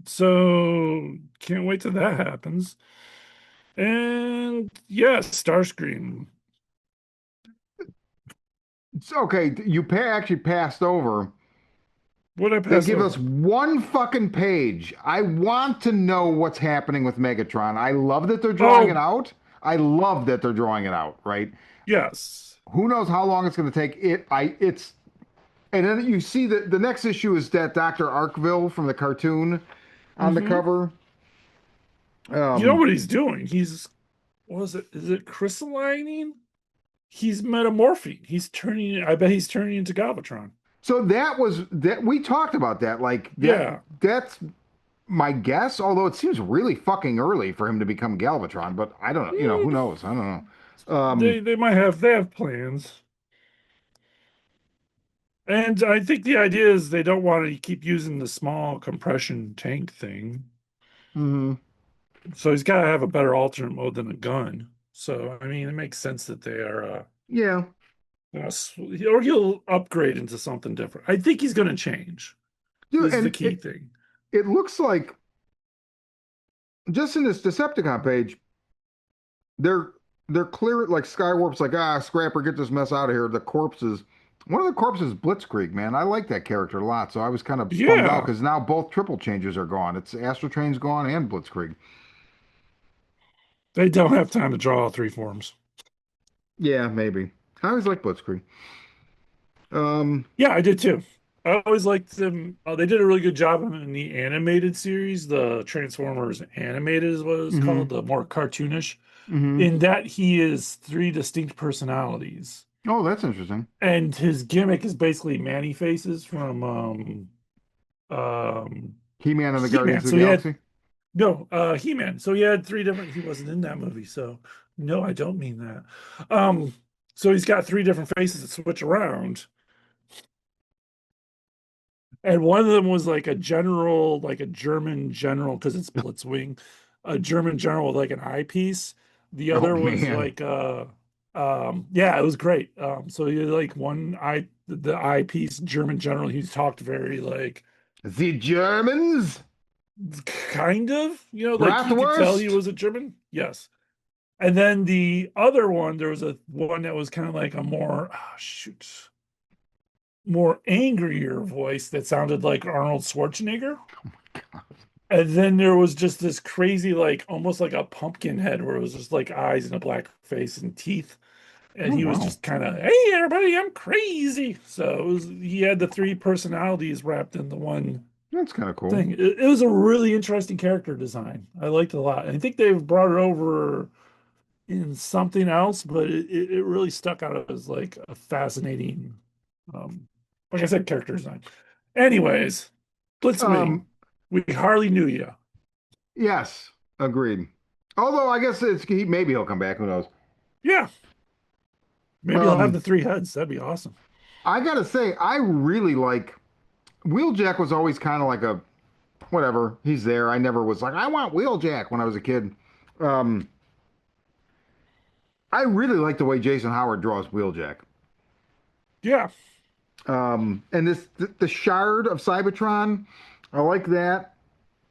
Speaker 2: So can't wait till that happens. And yeah, Starscream.
Speaker 1: It's okay. Actually passed over.
Speaker 2: What I
Speaker 1: They
Speaker 2: pass
Speaker 1: give us
Speaker 2: over?
Speaker 1: one fucking page. I want to know what's happening with Megatron. I love that they're drawing it
Speaker 2: Oh,
Speaker 1: out. I love that they're drawing it out, right?
Speaker 2: yes.
Speaker 1: Who knows how long it's going to take? It's and then you see that the next issue is that Dr. Arkville from the cartoon on the
Speaker 2: Hmm.
Speaker 1: cover.
Speaker 2: You know
Speaker 1: Um,
Speaker 2: what he's doing? He's what is it? Is it crystallining? He's metamorphing. He's turning. I bet he's turning into Galvatron.
Speaker 1: so that was that we talked about that. Like
Speaker 2: Yeah.
Speaker 1: that's my guess, although it seems really fucking early for him to become Galvatron, but I don't know, who
Speaker 2: Mm,
Speaker 1: knows? I don't know.
Speaker 2: they might have plans. And I think the idea is they don't want to keep using the small compression tank thing.
Speaker 1: Mhm.
Speaker 2: So he's got to have a better alternate mode than a gun. So I mean, it makes sense that they are
Speaker 1: Yeah.
Speaker 2: or he'll upgrade into something different. I think he's going to change.
Speaker 1: Dude,
Speaker 2: This is the
Speaker 1: and
Speaker 2: key thing.
Speaker 1: it looks like just in this Decepticon page, they're they're clear like Skywarp's like, Scrapper, get this mess out of here. The corpses. One of the corpses is Blitzkrieg, man. I like that character a lot, so I was kind of bummed out
Speaker 2: Yeah,
Speaker 1: because now both triple changes are gone. It's Astrotrain's gone and Blitzkrieg.
Speaker 2: they don't have time to draw all three forms.
Speaker 1: Yeah, maybe. I always like Blitzkrieg. Um,
Speaker 2: Yeah, I did too. I always liked them. They did a really good job in the animated series, the Transformers animated is what it's
Speaker 1: hmm
Speaker 2: called, the more cartoonish.
Speaker 1: hmm
Speaker 2: In that he is three distinct personalities.
Speaker 1: Oh, that's interesting.
Speaker 2: And his gimmick is basically Manny faces from
Speaker 1: He-Man and the Guardians
Speaker 2: He-Man.
Speaker 1: of
Speaker 2: So
Speaker 1: the
Speaker 2: he had
Speaker 1: Galaxy.
Speaker 2: no He-Man. So he had three different he wasn't in that movie, so no, I don't mean that. So he's got three different faces that switch around. And one of them was like a general, like a German general, because it's Blitzwing, a German general with like an eyepiece. The
Speaker 1: Oh
Speaker 2: other was
Speaker 1: man,
Speaker 2: like yeah, it was great. So he had like the eyepiece German general, he talked very like
Speaker 1: the Germans,
Speaker 2: kind of, like you could tell he
Speaker 1: Bratwurst.
Speaker 2: was a German. Yes. And then the other one, there was a one that was kind of like a more shoot, more angrier voice that sounded like Arnold Schwarzenegger. And then there was just this crazy, like almost like a pumpkin head where it was just like eyes and a black face and teeth. And
Speaker 1: Oh
Speaker 2: he was
Speaker 1: wow,
Speaker 2: just kind of, hey, everybody, I'm crazy. So he had the three personalities wrapped in the one
Speaker 1: that's kind of cool.
Speaker 2: thing. It was a really interesting character design. I liked it a lot. And I think they've brought it over in something else, but it really stuck out as like a fascinating, um, like I said, character design. Anyways, Blitzwing,
Speaker 1: Um,
Speaker 2: we hardly knew you.
Speaker 1: yes, agreed. Although I guess maybe he'll come back. Who knows?
Speaker 2: Yeah, maybe I'll have
Speaker 1: Um,
Speaker 2: the three heads. That'd be awesome.
Speaker 1: I gotta say, I really like Wheeljack. Was always kind of like a whatever. He's there. I never was like I want Wheeljack when I was a kid. Um, I really like the way Jason Howard draws Wheeljack.
Speaker 2: Yeah,
Speaker 1: And the shard of Cybertron, I like that.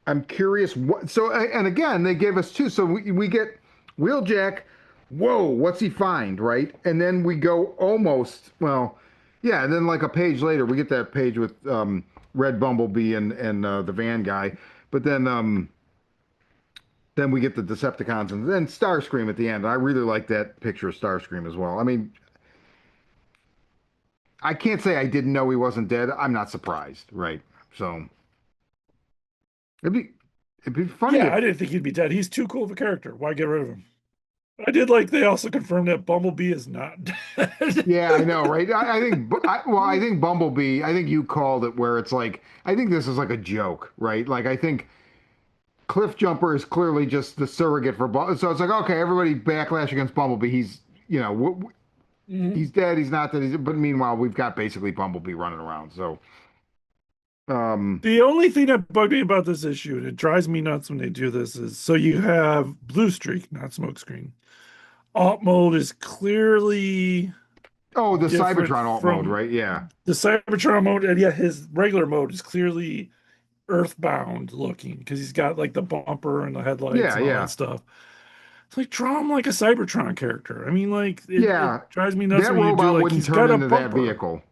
Speaker 1: I'm curious what. So and again, they gave us two. So we get Wheeljack. Whoa, what's he find, right? And then we go almost well, yeah. And then like a page later, we get that page with Red Bumblebee and the van guy. But then we get the Decepticons and then Starscream at the end. I really like that picture of Starscream as well. I mean, I can't say I didn't know he wasn't dead. I'm not surprised, right? So it'd be it'd be funny
Speaker 2: yeah.
Speaker 1: if
Speaker 2: I didn't think he'd be dead. He's too cool of a character. Why get rid of him? I did like they also confirmed that Bumblebee is not dead.
Speaker 1: yeah, I know, right? I think Bumblebee. I think you called it where it's like I think this is like a joke, right? Like I think Cliff Jumper is clearly just the surrogate for so it's like okay, everybody backlash against Bumblebee. He's you know,
Speaker 2: Mhm.
Speaker 1: he's dead. He's not dead. But meanwhile, we've got basically Bumblebee running around. So, um,
Speaker 2: The only thing that bugged me about this issue, and it drives me nuts when they do this, is so you have blue streak, not smokescreen. Alt mode is clearly
Speaker 1: oh, the
Speaker 2: different
Speaker 1: Cybertron alt mode,
Speaker 2: from
Speaker 1: right? Yeah,
Speaker 2: the Cybertron mode, and yet his regular mode is clearly earthbound looking because he's got like the bumper and the headlights
Speaker 1: yeah,
Speaker 2: and all that
Speaker 1: yeah,
Speaker 2: stuff. It's like draw him like a Cybertron character. I mean, like it
Speaker 1: yeah.
Speaker 2: drives me nuts
Speaker 1: That
Speaker 2: when you do
Speaker 1: robot
Speaker 2: like
Speaker 1: wouldn't
Speaker 2: he's
Speaker 1: turn
Speaker 2: got a
Speaker 1: into that
Speaker 2: bumper.
Speaker 1: vehicle.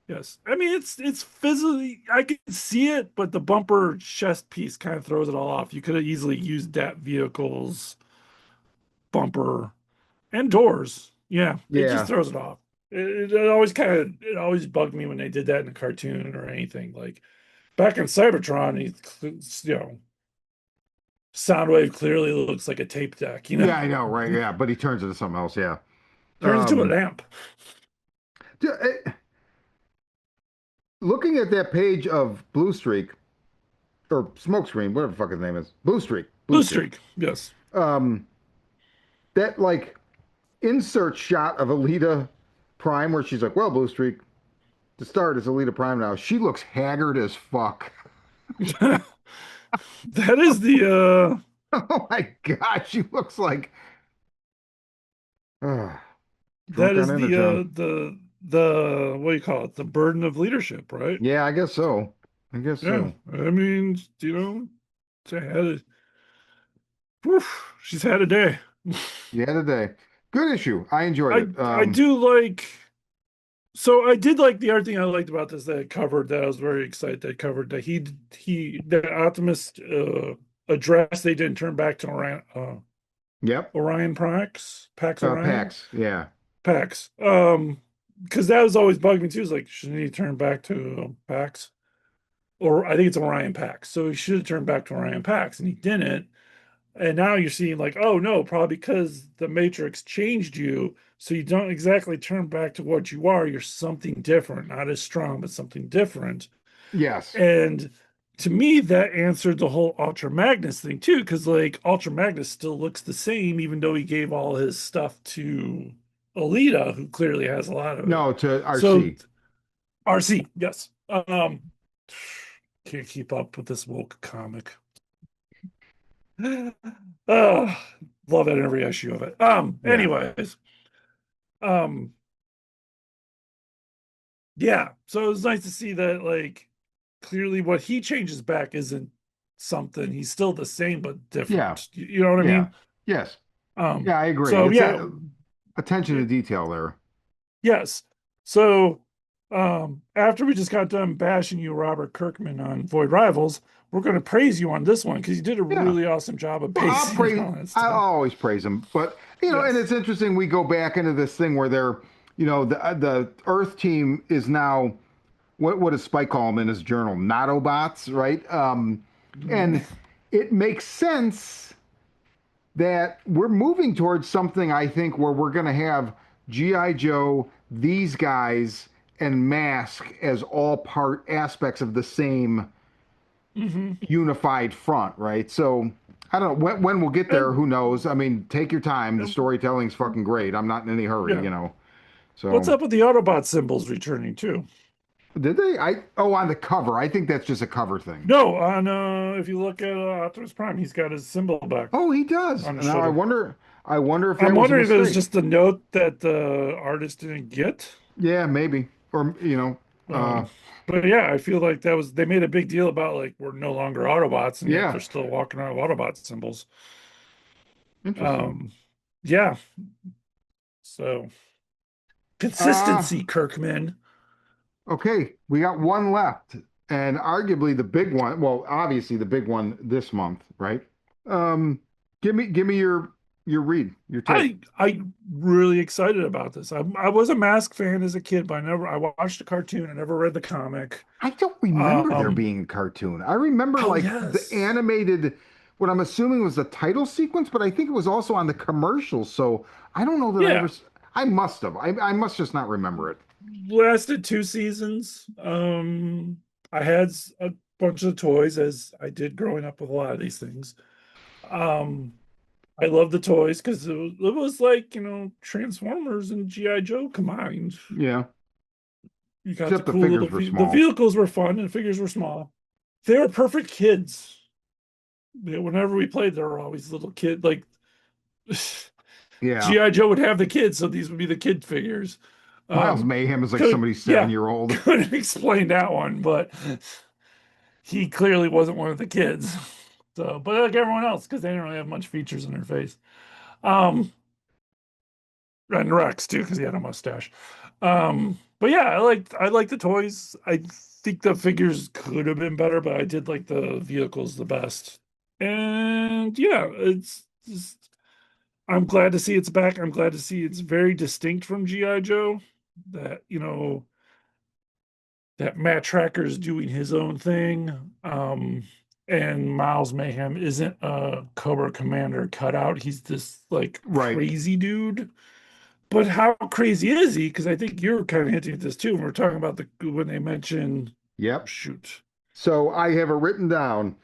Speaker 2: Yes. I mean it's physically I can see it, but the bumper chest piece kind of throws it all off. You could have easily used that vehicle's bumper and doors. Yeah, it just
Speaker 1: Yeah,
Speaker 2: throws it off. It always kind of it always bugged me when they did that in a cartoon or anything. Like back in Cybertron, you know, Soundwave clearly looks like a tape deck, you know.
Speaker 1: yeah, I know, right? Yeah, but he turns into something else. Yeah.
Speaker 2: Turns into a
Speaker 1: Um,
Speaker 2: lamp.
Speaker 1: looking at that page of Blue Streak or Smokescreen, whatever the fuck his name is, Blue Streak, Blue
Speaker 2: Blue
Speaker 1: Streak.
Speaker 2: streak. Yes.
Speaker 1: Um, that like insert shot of Alita Prime where she's like, "Well, Blue Streak, to start is Alita Prime now." She looks haggard as fuck.
Speaker 2: That is the
Speaker 1: Oh my god, she looks like uh,
Speaker 2: that
Speaker 1: drunk on
Speaker 2: is
Speaker 1: energon.
Speaker 2: the what do you call it? The burden of leadership, right?
Speaker 1: Yeah, I guess so. I guess
Speaker 2: Yeah.
Speaker 1: so.
Speaker 2: I mean, you know, she had a, whew, she's had a day.
Speaker 1: Yeah, today. Good issue. I enjoyed
Speaker 2: I
Speaker 1: it.
Speaker 2: I do like so I did like the other thing I liked about this that it covered that I was very excited that it covered that he the Optimist address they didn't turn back to
Speaker 1: Yep.
Speaker 2: Orion Pax Orion
Speaker 1: Pax. Yeah.
Speaker 2: Pax. Because that was always bugging me too. It's like, shouldn't he turn back to Pax? Or I think it's Orion Pax. So he should have turned back to Orion Pax, and he didn't. And now you're seeing like, oh no, probably because the Matrix changed you, so you don't exactly turn back to what you are. You're something different, not as strong, but something different.
Speaker 1: Yes.
Speaker 2: And to me, that answered the whole Ultra Magnus thing too, because like Ultra Magnus still looks the same, even though he gave all his stuff to Alita, who clearly has a lot of it.
Speaker 1: No, to
Speaker 2: So
Speaker 1: RC.
Speaker 2: RC, yes. Can't keep up with this woke comic. Oh, love it in every issue of it.
Speaker 1: Yeah.
Speaker 2: Anyways, um, yeah. So it was nice to see that like clearly what he changes back isn't something. He's still the same but
Speaker 1: Yeah.
Speaker 2: different. You know what I
Speaker 1: Yeah.
Speaker 2: mean?
Speaker 1: Yes. Yeah, I agree.
Speaker 2: So
Speaker 1: It's
Speaker 2: yeah,
Speaker 1: that attention to detail there.
Speaker 2: yes. So after we just got done bashing you, Robert Kirkman, on Void Rivals, we're going to praise you on this one because you did a
Speaker 1: Yeah.
Speaker 2: really awesome job of
Speaker 1: Well, I'll
Speaker 2: pacing and
Speaker 1: praise.
Speaker 2: all that
Speaker 1: I
Speaker 2: stuff.
Speaker 1: always praise him, but and
Speaker 2: Yes.
Speaker 1: it's interesting. We go back into this thing where they're, the Earth team is now what does Spike call them in his journal? Autobots, right? And it makes sense that we're moving towards something. I think where we're going to have GI Joe, these guys, and Mask as all part aspects of the same
Speaker 2: Hmm.
Speaker 1: unified front, right? So I don't know when we'll get there. Who
Speaker 2: And,
Speaker 1: knows? I mean, take your time. The
Speaker 2: and
Speaker 1: storytelling's fucking great. I'm not in any hurry,
Speaker 2: yeah. What's
Speaker 1: So
Speaker 2: up with the Autobot symbols returning too?
Speaker 1: did they? On the cover. I think that's just a cover thing.
Speaker 2: No, on if you look at Optimus Prime, he's got his symbol back
Speaker 1: Oh, he does.
Speaker 2: on his
Speaker 1: Now I
Speaker 2: shoulder.
Speaker 1: wonder. I wonder if
Speaker 2: I'm
Speaker 1: that was a
Speaker 2: wondering if it was
Speaker 1: mistake.
Speaker 2: just a note that the artist didn't get.
Speaker 1: Yeah, maybe. Or
Speaker 2: Um, but yeah, I feel like that was they made a big deal about like we're no longer Autobots, and yet
Speaker 1: yeah.
Speaker 2: they're still walking around with Autobot symbols.
Speaker 1: Interesting.
Speaker 2: Um, yeah, so
Speaker 1: Uh
Speaker 2: consistency, Kirkman.
Speaker 1: okay. We got one left, and arguably the big one. Well, obviously the big one this month, right? Um, give me your read, your take.
Speaker 2: I really excited about this. I was a Mask fan as a kid, but I watched the cartoon. I never read the comic.
Speaker 1: I don't remember there
Speaker 2: Um,
Speaker 1: being a cartoon. I remember
Speaker 2: oh
Speaker 1: like the
Speaker 2: yes,
Speaker 1: animated, what I'm assuming was the title sequence, but I think it was also on the commercials. So I don't know that I ever.
Speaker 2: yeah,
Speaker 1: I must have. I must just not remember it.
Speaker 2: lasted 2 seasons. I had a bunch of toys as I did growing up with a lot of these things. Um, I love the toys because it was like, Transformers and GI Joe combined.
Speaker 1: Yeah.
Speaker 2: You got the
Speaker 1: Except the
Speaker 2: cool
Speaker 1: figures
Speaker 2: little
Speaker 1: were
Speaker 2: the
Speaker 1: small.
Speaker 2: vehicles were fun and the figures were small. They were perfect kids. Whenever we played, there were always little kid like
Speaker 1: Yeah.
Speaker 2: GI Joe would have the kids, so these would be the kid figures.
Speaker 1: Miles
Speaker 2: Um,
Speaker 1: Mayhem is like
Speaker 2: could
Speaker 1: somebody's
Speaker 2: yeah,
Speaker 1: 7 year old.
Speaker 2: couldn't explain that one, but he clearly wasn't one of the kids. So, but like everyone else, because they didn't really have much features in their face. Um, and Rex too, because he had a mustache. But yeah, I like the toys. I think the figures could have been better, but I did like the vehicles the best. And yeah, it's just I'm glad to see it's back. I'm glad to see it's very distinct from GI Joe. That that Matt Tracker's doing his own thing. And Miles Mayhem isn't a Cobra Commander cutout. He's this like
Speaker 1: Right.
Speaker 2: crazy dude. But how crazy is he? Because I think you're kind of hinting at this too. When we're talking about when they mention,
Speaker 1: Yep.
Speaker 2: shoot.
Speaker 1: So I have it written down.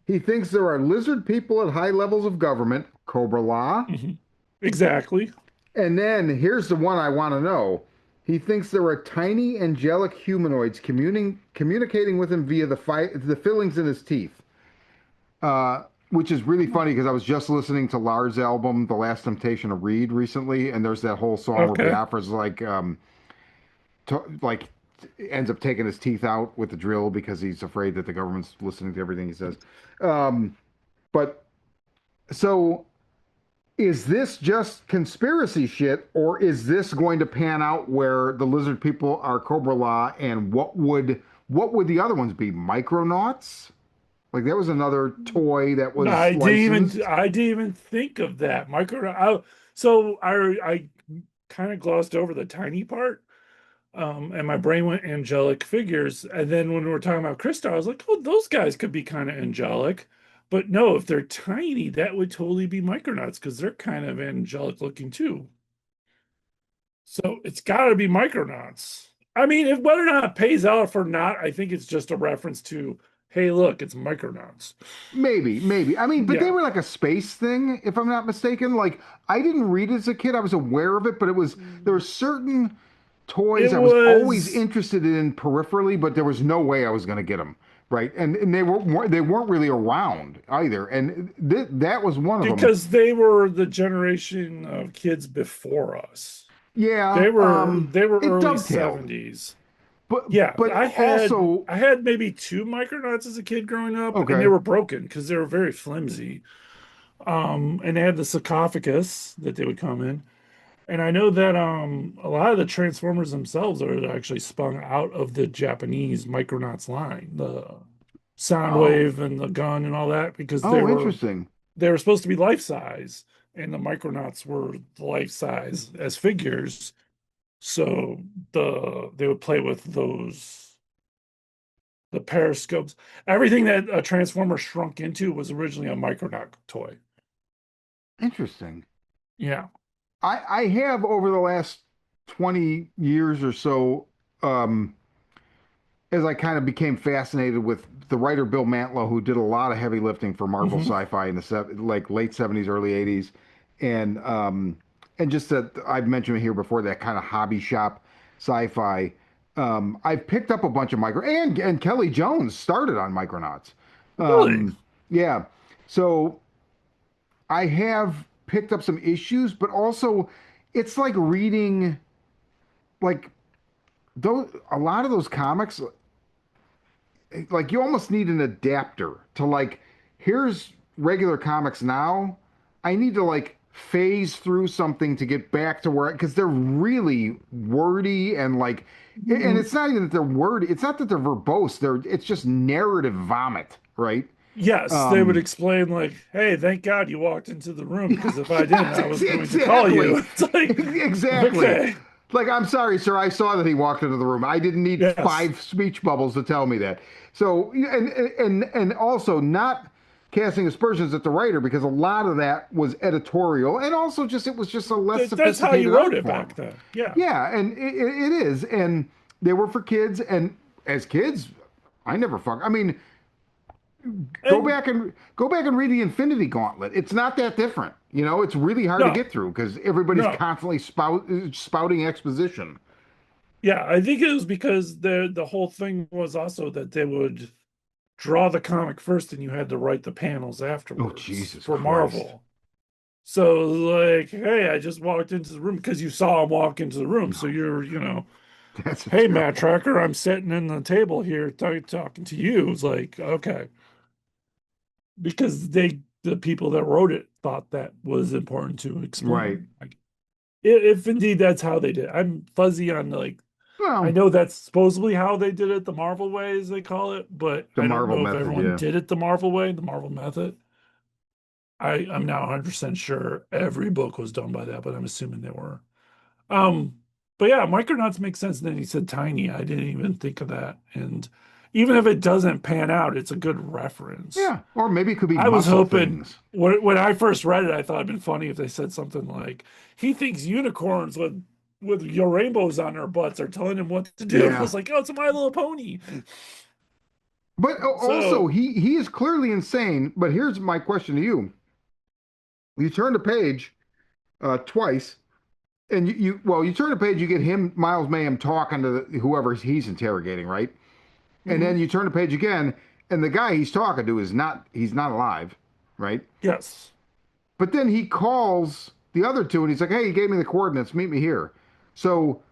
Speaker 1: He thinks there are lizard people at high levels of government, Cobra Law.
Speaker 2: Mhm. Exactly.
Speaker 1: And then here's the one I want to know. He thinks there are tiny angelic humanoids communicating with him via the fillings in his teeth. Which is really funny because I was just listening to Lars' album, The Last Temptation of Reed, recently, and there's that whole song where
Speaker 2: Okay.
Speaker 1: Biafra's like ends up taking his teeth out with the drill because he's afraid that the government's listening to everything he says. Um, but so is this just conspiracy shit, or is this going to pan out where the lizard people are Cobra Law, and what would the other ones be? Micronauts? Like that was another toy that
Speaker 2: No,
Speaker 1: was licensed.
Speaker 2: I didn't even think of that. So I kind of glossed over the tiny part. And my brain went angelic figures. And then when we were talking about Krista, I was like, oh, those guys could be kind of angelic. But no, if they're tiny, that would totally be Micronauts because they're kind of angelic looking too. So it's got to be Micronauts. I mean, if whether or not it pays out or not, I think it's just a reference to, hey, look, it's Micronauts.
Speaker 1: Maybe. I mean, but they
Speaker 2: Yeah,
Speaker 1: were like a space thing, if I'm not mistaken. Like I didn't read it as a kid. I was aware of it, but there were certain toys
Speaker 2: it
Speaker 1: I was always
Speaker 2: was
Speaker 1: interested in peripherally, but there was no way I was going to get them. Right, and they weren't really around either, and that was one of them.
Speaker 2: because they were the generation of kids before us.
Speaker 1: Yeah,
Speaker 2: They were
Speaker 1: it
Speaker 2: early
Speaker 1: dovetailed,
Speaker 2: 70s.
Speaker 1: but
Speaker 2: Yeah,
Speaker 1: but also
Speaker 2: I had maybe two Micronauts as a kid growing up, and they
Speaker 1: okay.
Speaker 2: were broken because they were very flimsy. And they had the sarcophagus that they would come in. And I know that a lot of the Transformers themselves are actually spun out of the Japanese Micronauts line, the
Speaker 1: Oh,
Speaker 2: Soundwave and the gun and all that, because
Speaker 1: oh, interesting.
Speaker 2: they were supposed to be life size, and the Micronauts were life size as figures. So they would play with the periscopes. Everything that a Transformer shrunk into was originally a Micronaut toy.
Speaker 1: Interesting.
Speaker 2: Yeah.
Speaker 1: I have over the last 20 years or so, as I kind of became fascinated with the writer Bill Mantlo, who did a lot of heavy lifting for Marvel
Speaker 2: Hmm.
Speaker 1: Sci-Fi in the like late 70s, early 80s, and just that I've mentioned here before, that kind of hobby shop sci-fi. I've picked up a bunch of and Kelly Jones started on Micronauts.
Speaker 2: Really?
Speaker 1: Yeah, so I have picked up some issues, but also it's like reading like those a lot of those comics, like you almost need an adapter to like, here's regular comics now. I need to like phase through something to get back to where, because they're really wordy and like, and
Speaker 2: Mm,
Speaker 1: it's not even that they're wordy. It's not that they're verbose. It's just narrative vomit, right?
Speaker 2: yes, they would
Speaker 1: Um,
Speaker 2: explain like, "Hey, thank God you walked into the room because if I didn't,
Speaker 1: yes,
Speaker 2: I was going to call
Speaker 1: exactly.
Speaker 2: you." It's like,
Speaker 1: Exactly.
Speaker 2: okay,
Speaker 1: Like, I'm sorry, sir. I saw that he walked into the room. I didn't need
Speaker 2: yes,
Speaker 1: 5 speech bubbles to tell me that. So, and also not casting aspersions at the writer, because a lot of that was editorial, and also just it was just a less
Speaker 2: That's how you
Speaker 1: sophisticated
Speaker 2: wrote
Speaker 1: art
Speaker 2: it back
Speaker 1: form.
Speaker 2: then. Yeah,
Speaker 1: Yeah, and it is, and they were for kids, and as kids, I never fuck. I mean,
Speaker 2: and
Speaker 1: go back and read the Infinity Gauntlet. It's not that different. You know, it's really hard to
Speaker 2: No,
Speaker 1: get through because everybody's
Speaker 2: no.
Speaker 1: constantly spouting exposition.
Speaker 2: Yeah, I think it was because the whole thing was also that they would draw the comic first and you had to write the panels
Speaker 1: Oh,
Speaker 2: afterwards
Speaker 1: Jesus
Speaker 2: for
Speaker 1: Christ.
Speaker 2: Marvel. So like, hey, I just walked into the room because you saw him walk into the room. So
Speaker 1: No,
Speaker 2: you're,
Speaker 1: that's a
Speaker 2: hey, Matt
Speaker 1: terrible.
Speaker 2: Tracker, I'm sitting in the table here talking to you. It's like, okay, because the people that wrote it thought that was important to
Speaker 1: Right.
Speaker 2: explain. Like, if indeed that's how they did. I'm fuzzy on like I
Speaker 1: Well,
Speaker 2: know that's supposedly how they did it, the Marvel way, as they call it, but
Speaker 1: the
Speaker 2: I don't
Speaker 1: Marvel
Speaker 2: know if
Speaker 1: method,
Speaker 2: everyone
Speaker 1: yeah.
Speaker 2: did it the Marvel way, the Marvel method. I'm now 100% sure every book was done by that, but I'm assuming they were. Um, but yeah, Micronauts makes sense. And then he said tiny. I didn't even think of that. And even if it doesn't pan out, it's a good reference.
Speaker 1: Yeah. Or maybe it could be
Speaker 2: I was
Speaker 1: muscle
Speaker 2: hoping
Speaker 1: things.
Speaker 2: when I first read it, I thought it'd been funny if they said something like, he thinks unicorns with your rainbows on their butts are telling him what to do. I
Speaker 1: Yeah.
Speaker 2: was like, oh, it's a My Little Pony.
Speaker 1: But also,
Speaker 2: So,
Speaker 1: he is clearly insane. But here's my question to you. You turn the page twice, and you turn the page, you get him, Miles Mayhem, talking to whoever he's interrogating, right? And
Speaker 2: mhm.
Speaker 1: then you turn the page again, and the guy he's talking to is not he's not alive, right?
Speaker 2: Yes.
Speaker 1: But then he calls the other two, and he's like, "Hey, he gave me the coordinates. Meet me here." So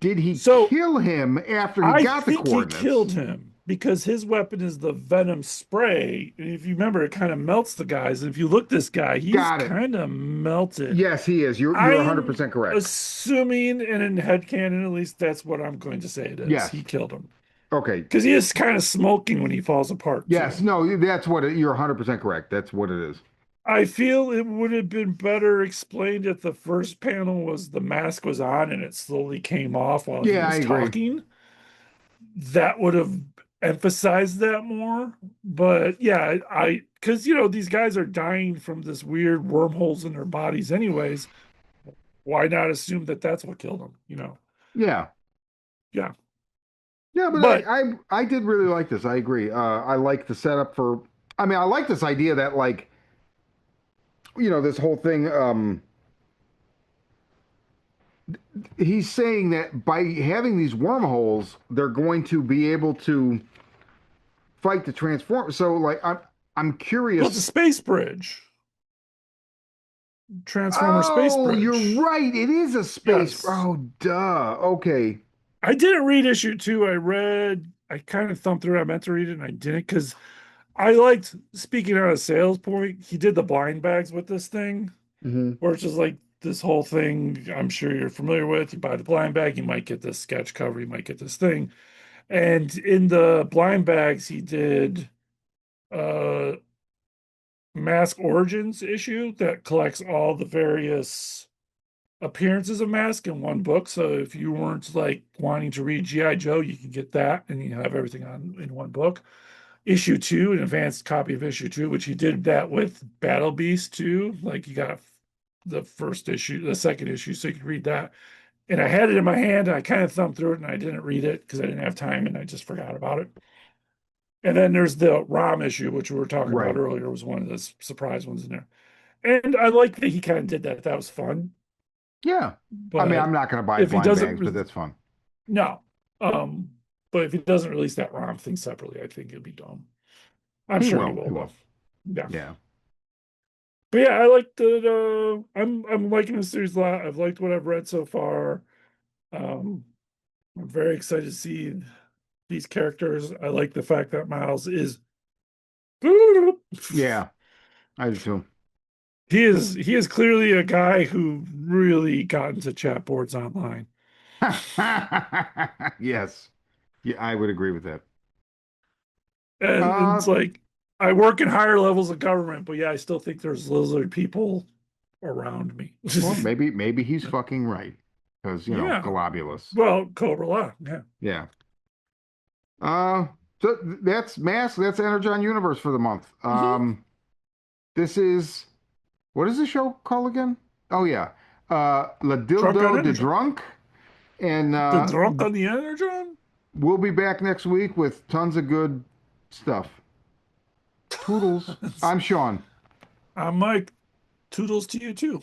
Speaker 1: did he
Speaker 2: So
Speaker 1: kill him after he
Speaker 2: I
Speaker 1: got the
Speaker 2: think he
Speaker 1: coordinates?
Speaker 2: killed him because his weapon is the venom spray. And if you remember, it kind of melts the guys. And if you look this guy, he's
Speaker 1: Got it.
Speaker 2: kind of melted.
Speaker 1: Yes, he is. You're
Speaker 2: I'm
Speaker 1: 100% correct.
Speaker 2: assuming, and in headcanon, at least that's what I'm going to say it is.
Speaker 1: Yes.
Speaker 2: He killed him.
Speaker 1: Okay.
Speaker 2: Because he is kind of smoking when he falls apart,
Speaker 1: Yes.
Speaker 2: too.
Speaker 1: No, that's what you're 100% correct. That's what it is.
Speaker 2: I feel it would have been better explained if the first panel was the mask was on and it slowly came off while he
Speaker 1: Yeah, I
Speaker 2: was
Speaker 1: agree.
Speaker 2: talking. That would have emphasized that more. But yeah, because these guys are dying from this weird wormholes in their bodies, anyways. Why not assume that that's what killed them?
Speaker 1: Yeah.
Speaker 2: Yeah.
Speaker 1: Yeah, but
Speaker 2: But
Speaker 1: I did really like this. I agree. I like the setup for. I mean, I like this idea that like this whole thing. He's saying that by having these wormholes, they're going to be able to fight the transform. So like I'm
Speaker 2: well, it's a
Speaker 1: curious.
Speaker 2: space bridge, Transformer space
Speaker 1: Oh, you're
Speaker 2: bridge.
Speaker 1: right. It is a space.
Speaker 2: Yes.
Speaker 1: Oh, duh. Okay.
Speaker 2: I didn't read issue two. I kind of thumbed through it. I meant to read it and I didn't because I liked, speaking on a sales point, he did the blind bags with this thing,
Speaker 1: Hmm.
Speaker 2: where it's just like this whole thing I'm sure you're familiar with. You buy the blind bag, you might get this sketch cover, you might get this thing. And in the blind bags, he did a Mask Origins issue that collects all the various appearances of Mask in one book. So if you weren't like wanting to read GI Joe, you can get that and you have everything on in one book. Issue two, an advanced copy of issue two, which he did that with Battle Beast too. Like you got the first issue, the second issue, so you could read that. And I had it in my hand and I kind of thumbed through it and I didn't read it because I didn't have time and I just forgot about it. And then there's the ROM issue, which we were talking about
Speaker 1: Right.
Speaker 2: earlier, was one of the surprise ones in there. And I like that he kind of did that. That was fun.
Speaker 1: Yeah. I mean,
Speaker 2: But
Speaker 1: I'm not going to buy
Speaker 2: if he
Speaker 1: blind
Speaker 2: doesn't,
Speaker 1: bags, but that's fun.
Speaker 2: no. Um, but if he doesn't release that ROM thing separately, I think it'll be dumb. I'm
Speaker 1: He
Speaker 2: sure he
Speaker 1: will.
Speaker 2: will
Speaker 1: He
Speaker 2: though.
Speaker 1: will.
Speaker 2: Yeah.
Speaker 1: Yeah.
Speaker 2: But yeah, I like the I'm liking the series a lot. I've liked what I've read so far. Um, I'm very excited to see these characters. I like the fact that Miles is
Speaker 1: Yeah. I do too.
Speaker 2: he is clearly a guy who really got into chat boards online.
Speaker 1: Yes. Yeah, I would agree with that.
Speaker 2: And
Speaker 1: Uh,
Speaker 2: it's like I work in higher levels of government, but yeah, I still think there's lizard people around me.
Speaker 1: well, maybe he's fucking right because
Speaker 2: Yeah.
Speaker 1: globulus.
Speaker 2: Well, Cobra La, yeah.
Speaker 1: Yeah. Uh, so that's Mask. That's Energon Universe for the month.
Speaker 2: Hmm.
Speaker 1: This is what is the show called again? Oh yeah, La
Speaker 2: Drunk on
Speaker 1: Dildo de
Speaker 2: Energon.
Speaker 1: Drunk, and
Speaker 2: The drunk on the Energon?
Speaker 1: we'll be back next week with tons of good stuff. Toodles. I'm Sean.
Speaker 2: I'm Mike. Toodles to you too.